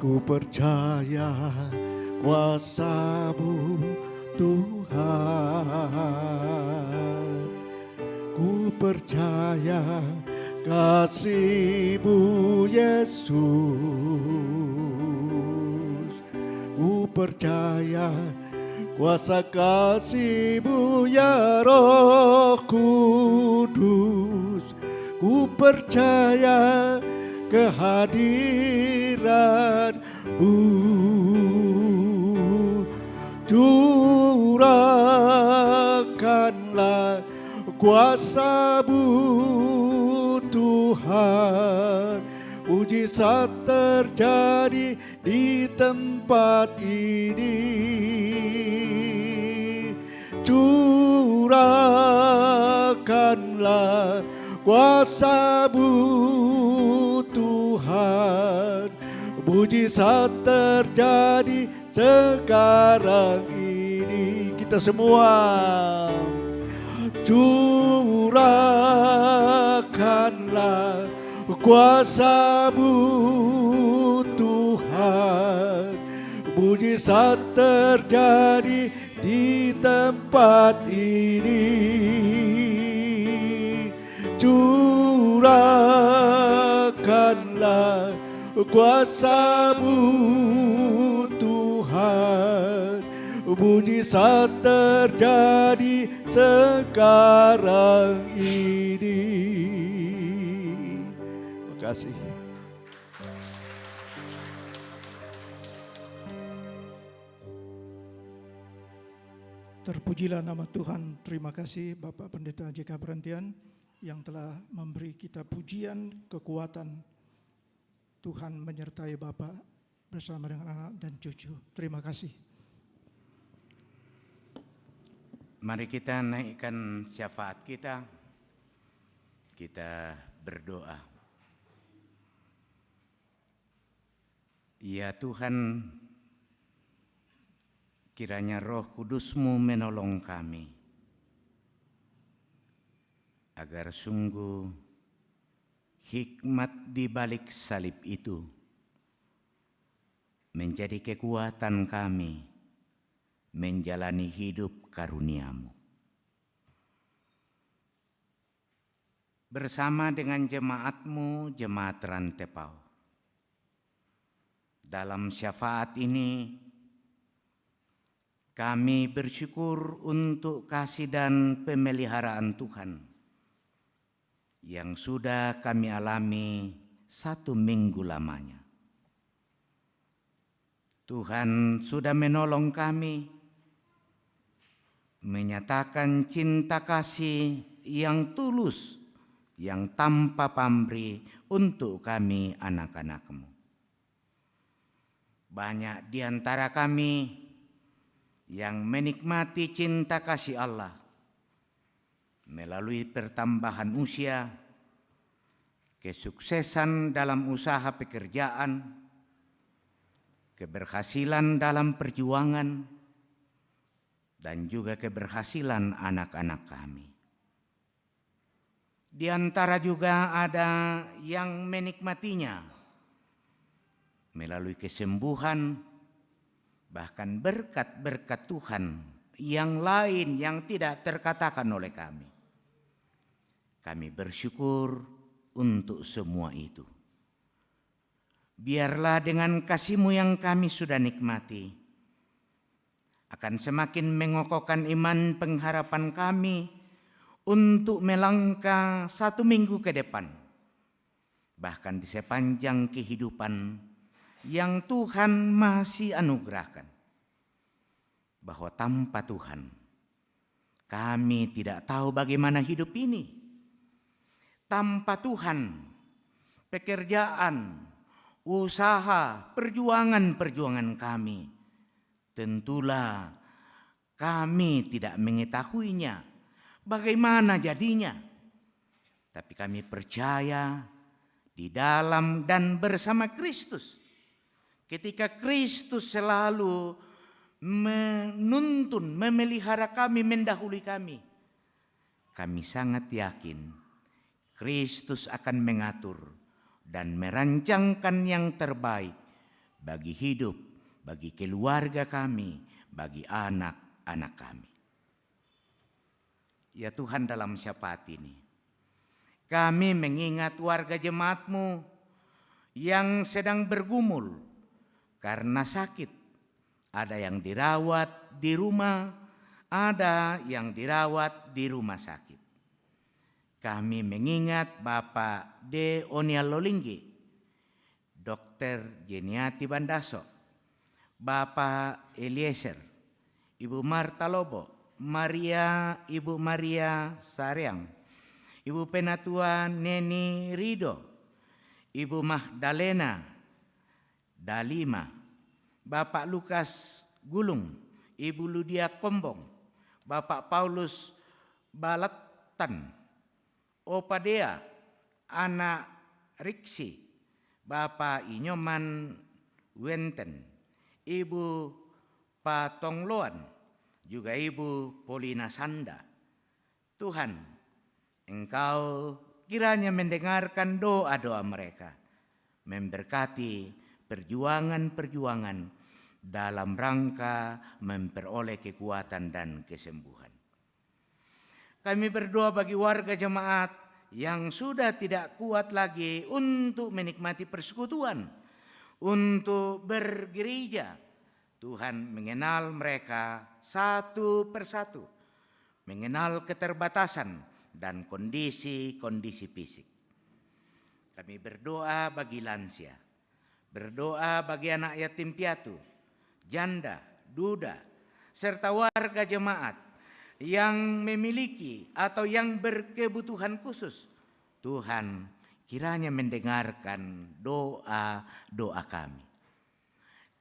S3: Ku percaya kuasa-Mu Tuhan, ku percaya kasih-Mu Yesus, ku percaya kuasa kasih-Mu ya Roh Kudus, ku percaya kehadiran-Mu. Curahkanlah kuasa-Mu Tuhan, mujizat terjadi di tempat ini. Curahkanlah kuasa-Mu Tuhan, mujizat terjadi sekarang ini. Kita semua curahkanlah kuasa-Mu Tuhan, mujizat terjadi di tempat ini. Curahkanlah kuasa-Mu Tuhan, mujizat terjadi sekarang ini. Terima kasih.
S2: Terpujilah nama Tuhan. Terima kasih Bapak Pendeta JK Berhentian yang telah memberi kita pujian, kekuatan. Tuhan menyertai Bapak bersama dengan anak dan cucu. Terima kasih.
S4: Mari kita naikkan syafaat kita. Kita berdoa. Ya Tuhan, kiranya Roh Kudus-Mu menolong kami agar sungguh hikmat di balik salib itu menjadi kekuatan kami menjalani hidup karunia-Mu. Bersama dengan jemaat-Mu, jemaat Rantepao, dalam syafaat ini kami bersyukur untuk kasih dan pemeliharaan Tuhan yang sudah kami alami 1 minggu lamanya. Tuhan sudah menolong kami, menyatakan cinta kasih yang tulus, yang tanpa pamrih untuk kami anak-anak-Mu. Banyak di antara kami yang menikmati cinta kasih Allah melalui pertambahan usia, kesuksesan dalam usaha pekerjaan, keberhasilan dalam perjuangan, dan juga keberhasilan anak-anak kami. Di antara juga ada yang menikmatinya melalui kesembuhan, bahkan berkat-berkat Tuhan yang lain yang tidak terkatakan oleh kami. Kami bersyukur untuk semua itu. Biarlah dengan kasih-Mu yang kami sudah nikmati, akan semakin mengokohkan iman pengharapan kami untuk melangkah 1 minggu ke depan, bahkan di sepanjang kehidupan yang Tuhan masih anugerahkan. Bahwa tanpa Tuhan, kami tidak tahu bagaimana hidup ini. Tanpa Tuhan, pekerjaan, usaha, perjuangan kami, tentulah kami tidak mengetahuinya, bagaimana jadinya. Tapi kami percaya di dalam dan bersama Kristus. Ketika Kristus selalu menuntun, memelihara kami, mendahului kami, kami sangat yakin Kristus akan mengatur dan merancangkan yang terbaik bagi hidup, bagi keluarga kami, bagi anak-anak kami. Ya Tuhan, dalam syafaat ini kami mengingat warga jemaat-Mu yang sedang bergumul karena sakit. Ada yang dirawat di rumah, ada yang dirawat di rumah sakit. Kami mengingat Bapak D. Onial Lolinggi, Dr. Jeniati Bandaso, Bapak Eliezer, Ibu Marta Lobo, Ibu Maria Saryang, Ibu Penatua Neni Rido, Ibu Magdalena Dalima, Bapak Lukas Gulung, Ibu Ludia Kombong, Bapak Paulus Balatan, Opa Dea, Anak Riksi, Bapak Inyoman Wenten, Ibu Patongloan, juga Ibu Polina Sanda. Tuhan, Engkau kiranya mendengarkan doa-doa mereka, memberkati perjuangan-perjuangan dalam rangka memperoleh kekuatan dan kesembuhan. Kami berdoa bagi warga jemaat yang sudah tidak kuat lagi untuk menikmati persekutuan, untuk bergereja. Tuhan mengenal mereka satu persatu, mengenal keterbatasan dan kondisi-kondisi fisik. Kami berdoa bagi lansia, berdoa bagi anak yatim piatu, janda, duda, serta warga jemaat yang memiliki atau yang berkebutuhan khusus, Tuhan kiranya mendengarkan doa-doa kami.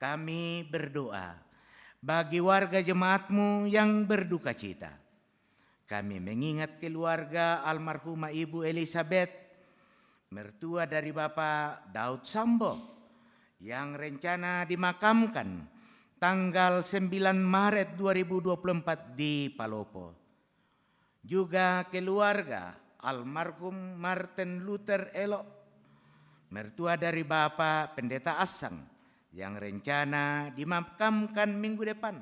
S4: Kami berdoa bagi warga jemaat-Mu yang berduka cita. Kami mengingat keluarga almarhumah Ibu Elizabeth, mertua dari Bapak Daud Sambo, yang rencana dimakamkan tanggal 9 Maret 2024 di Palopo. Juga keluarga almarhum Martin Luther Elo, mertua dari Bapak Pendeta Asang, yang rencana dimakamkan minggu depan.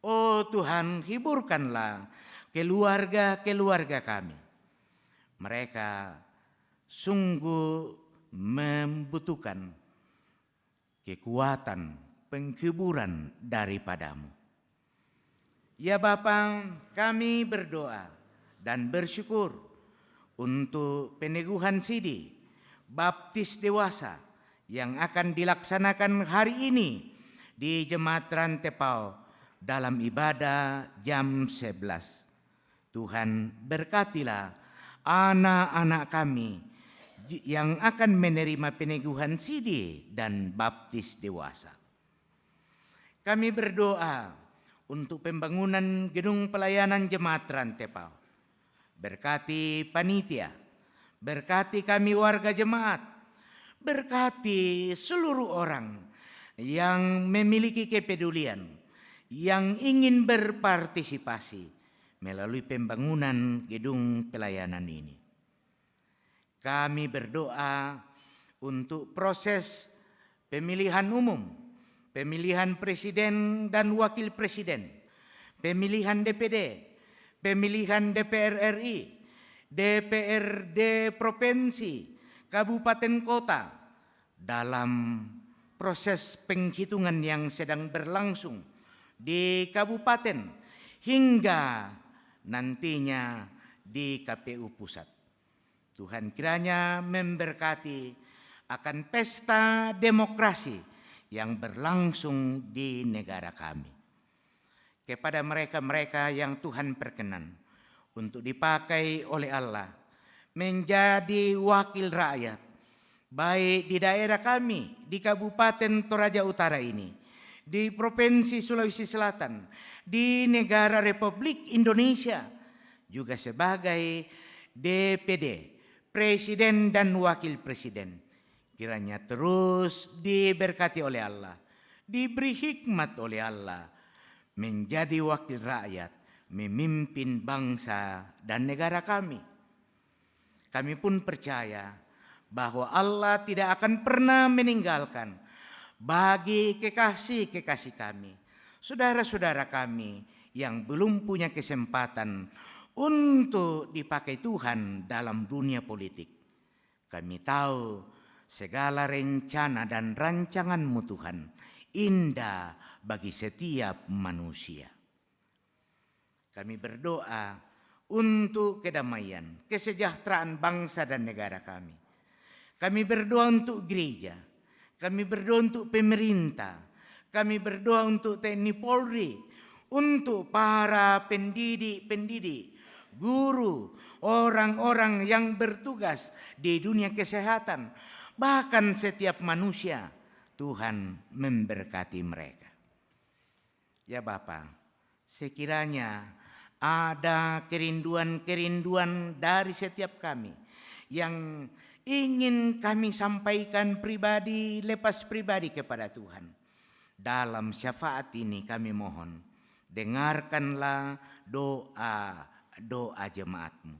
S4: Oh Tuhan, hiburkanlah keluarga-keluarga kami. Mereka sungguh membutuhkan kekuatan penghiburan daripada-Mu. Ya Bapa, kami berdoa dan bersyukur untuk peneguhan sidi baptis dewasa yang akan dilaksanakan hari ini di Jemaat Rantepao dalam ibadah jam 11. Tuhan, berkatilah anak-anak kami yang akan menerima peneguhan sidi dan baptis dewasa. Kami berdoa untuk pembangunan gedung pelayanan Jemaat Rantepao. Berkati panitia, berkati kami warga jemaat, berkati seluruh orang yang memiliki kepedulian, yang ingin berpartisipasi melalui pembangunan gedung pelayanan ini. Kami berdoa untuk proses pemilihan umum, pemilihan presiden dan wakil presiden, pemilihan DPD, pemilihan DPR RI, DPRD provinsi, kabupaten kota dalam proses penghitungan yang sedang berlangsung di kabupaten hingga nantinya di KPU pusat. Tuhan kiranya memberkati akan pesta demokrasi yang berlangsung di negara kami. Kepada mereka-mereka yang Tuhan perkenan untuk dipakai oleh Allah menjadi wakil rakyat, baik di daerah kami, di Kabupaten Toraja Utara ini, di Provinsi Sulawesi Selatan, di negara Republik Indonesia, juga sebagai DPD, Presiden dan Wakil Presiden. Kiranya terus diberkati oleh Allah, diberi hikmat oleh Allah, menjadi wakil rakyat, memimpin bangsa dan negara kami. Kami pun percaya bahwa Allah tidak akan pernah meninggalkan bagi kekasih-kekasih kami, saudara-saudara kami yang belum punya kesempatan untuk dipakai Tuhan dalam dunia politik. Kami tahu segala rencana dan rancangan-Mu Tuhan indah bagi setiap manusia. Kami berdoa untuk kedamaian, kesejahteraan bangsa dan negara kami. Kami berdoa untuk gereja, kami berdoa untuk pemerintah, kami berdoa untuk TNI Polri, untuk para pendidik, guru, orang-orang yang bertugas di dunia kesehatan, bahkan setiap manusia. Tuhan memberkati mereka. Ya Bapa, sekiranya ada kerinduan-kerinduan dari setiap kami yang ingin kami sampaikan pribadi, lepas pribadi kepada Tuhan. Dalam syafaat ini kami mohon, dengarkanlah doa jemaat-Mu.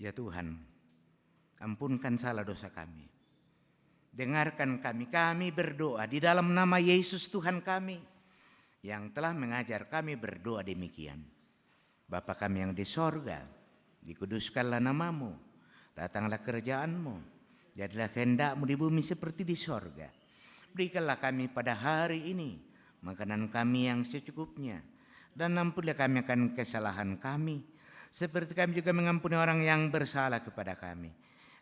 S4: Ya Tuhan, ampunkan salah dosa kami. Dengarkan kami berdoa di dalam nama Yesus Tuhan kami yang telah mengajar kami berdoa demikian. Bapa kami yang di sorga, dikuduskanlah nama-Mu, datanglah kerajaan-Mu, jadilah kehendak-Mu di bumi seperti di sorga. Berikanlah kami pada hari ini makanan kami yang secukupnya, Dan ampunilah kami akan kesalahan kami, seperti kami juga mengampuni orang yang bersalah kepada kami.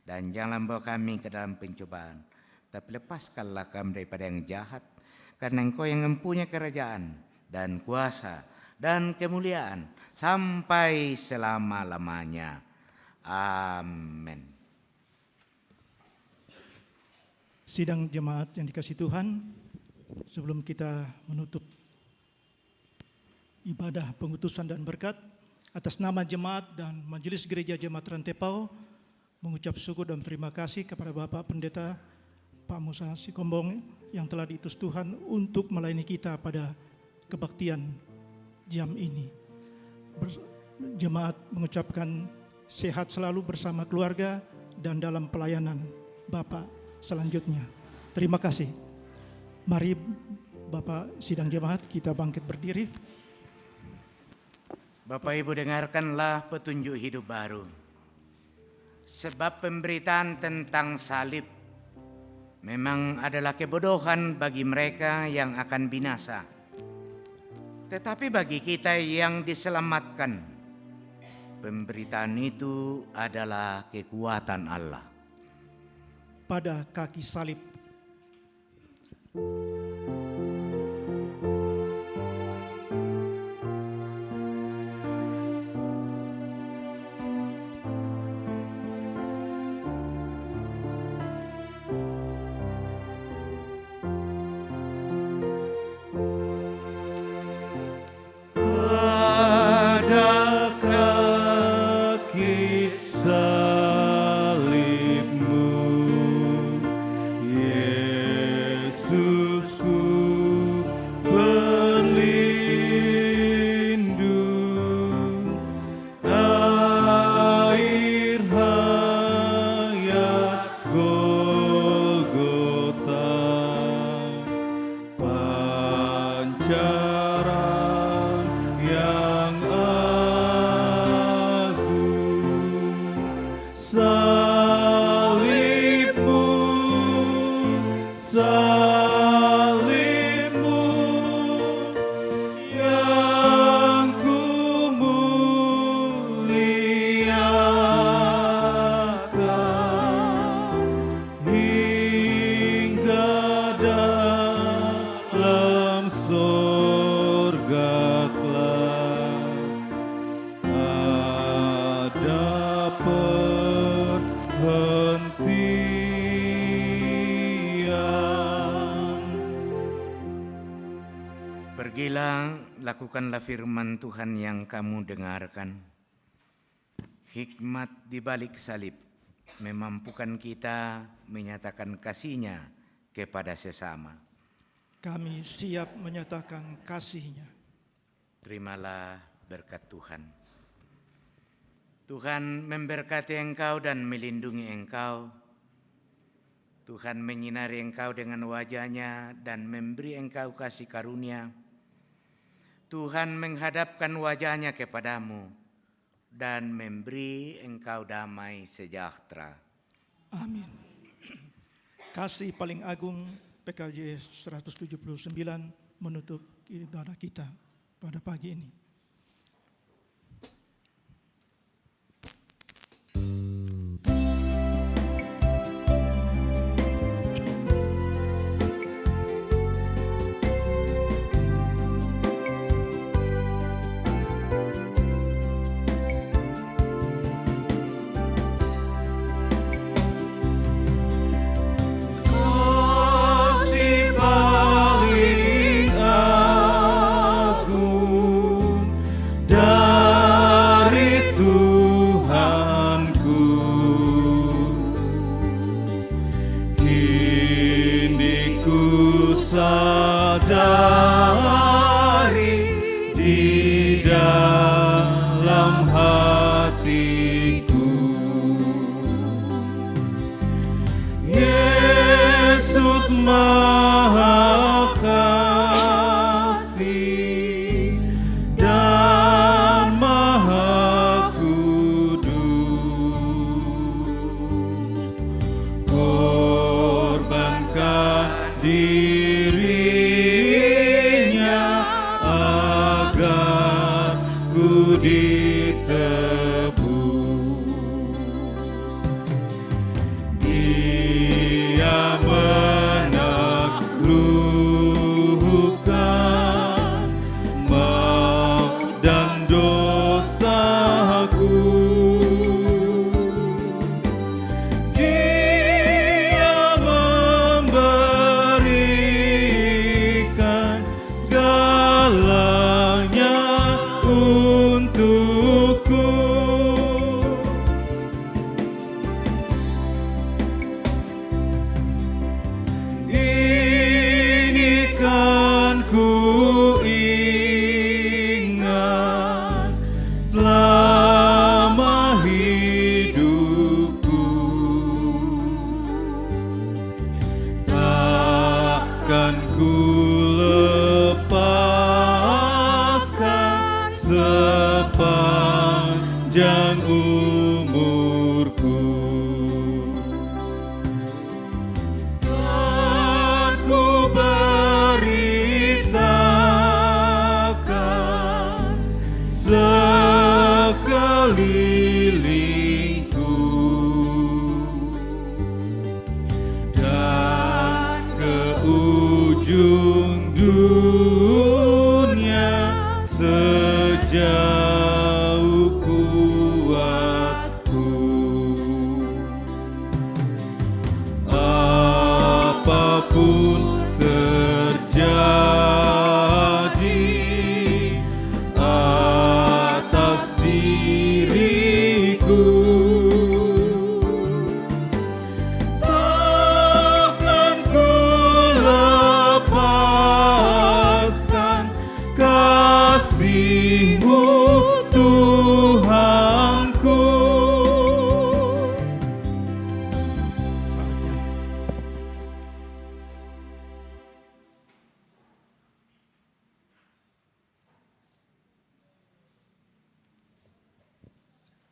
S4: Dan janganlah membawa kami ke dalam pencobaan, tapi lepaskanlah kami daripada yang jahat. Karena Engkau yang mempunyai kerajaan dan kuasa dan kemuliaan sampai selama-lamanya. Amin.
S2: Sidang jemaat yang dikasihi Tuhan, sebelum kita menutup ibadah pengutusan dan berkat, atas nama jemaat dan Majelis Gereja Jemaat Rantepao, mengucap syukur dan terima kasih kepada Bapak Pendeta Pak Musa Sikombong yang telah diutus Tuhan untuk melayani kita pada kebaktian jam ini. Jemaat mengucapkan sehat selalu bersama keluarga dan dalam pelayanan Bapak selanjutnya. Terima kasih. Mari Bapak sidang jemaat kita bangkit berdiri.
S4: Bapak Ibu, dengarkanlah petunjuk hidup baru. Sebab pemberitaan tentang salib memang adalah kebodohan bagi mereka yang akan binasa. Tetapi bagi kita yang diselamatkan, pemberitaan itu adalah kekuatan Allah.
S2: Pada kaki salib
S4: Lakukanlah firman Tuhan yang kamu dengarkan. Hikmat di balik salib memampukan kita menyatakan kasih-Nya kepada sesama.
S2: Kami siap menyatakan kasih-Nya.
S4: Terimalah berkat Tuhan. Tuhan memberkati engkau dan melindungi engkau. Tuhan menyinari engkau dengan wajah-Nya dan memberi engkau kasih karunia. Tuhan menghadapkan wajah-Nya kepadamu dan memberi engkau damai sejahtera.
S2: Amin. Kasih paling agung PKJ 179 menutup ibadah kita pada pagi ini.
S3: Dirinya agar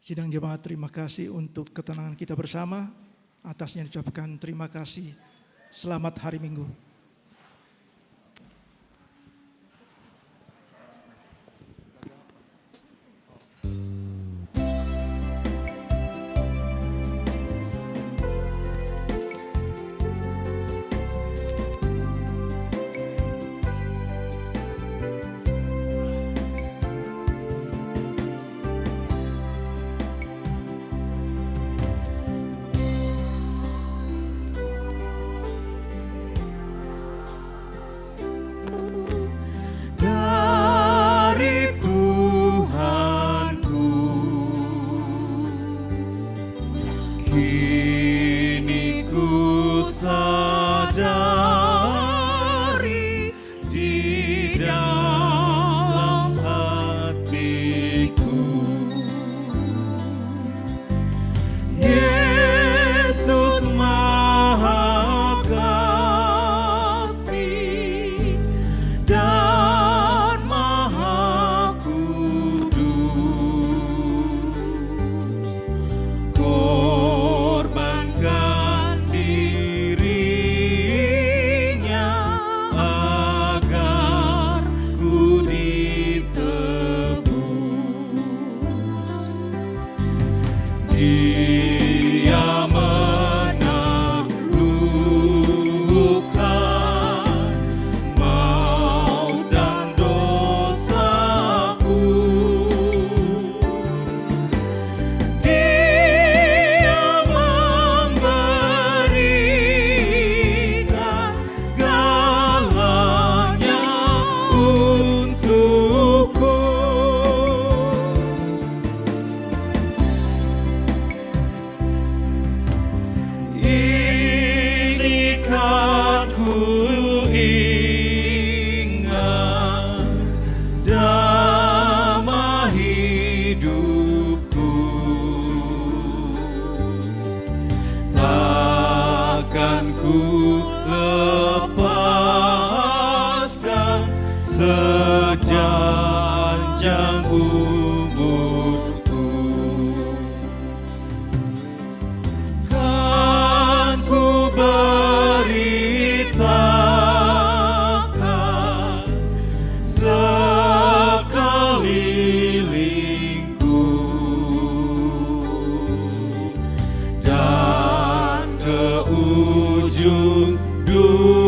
S2: Sidang jemaat, terima kasih untuk ketenangan kita bersama. Atasnya diucapkan terima kasih. Selamat hari Minggu.
S3: Dari Tuhanku kini ku sadari di dalam hatiku Yesus Maha Kasih dan Maha Kudus, korbankan dirinya agar ku ditebus. Dia menaklukkan maut dan dosaku. Dia memberikan segalanya untukku. Ini kan ku ingat selama hidupku, takkan ku lepaskan sejanjang umurku. Kan ku beritakan sekelilingku dan ke ujung dunia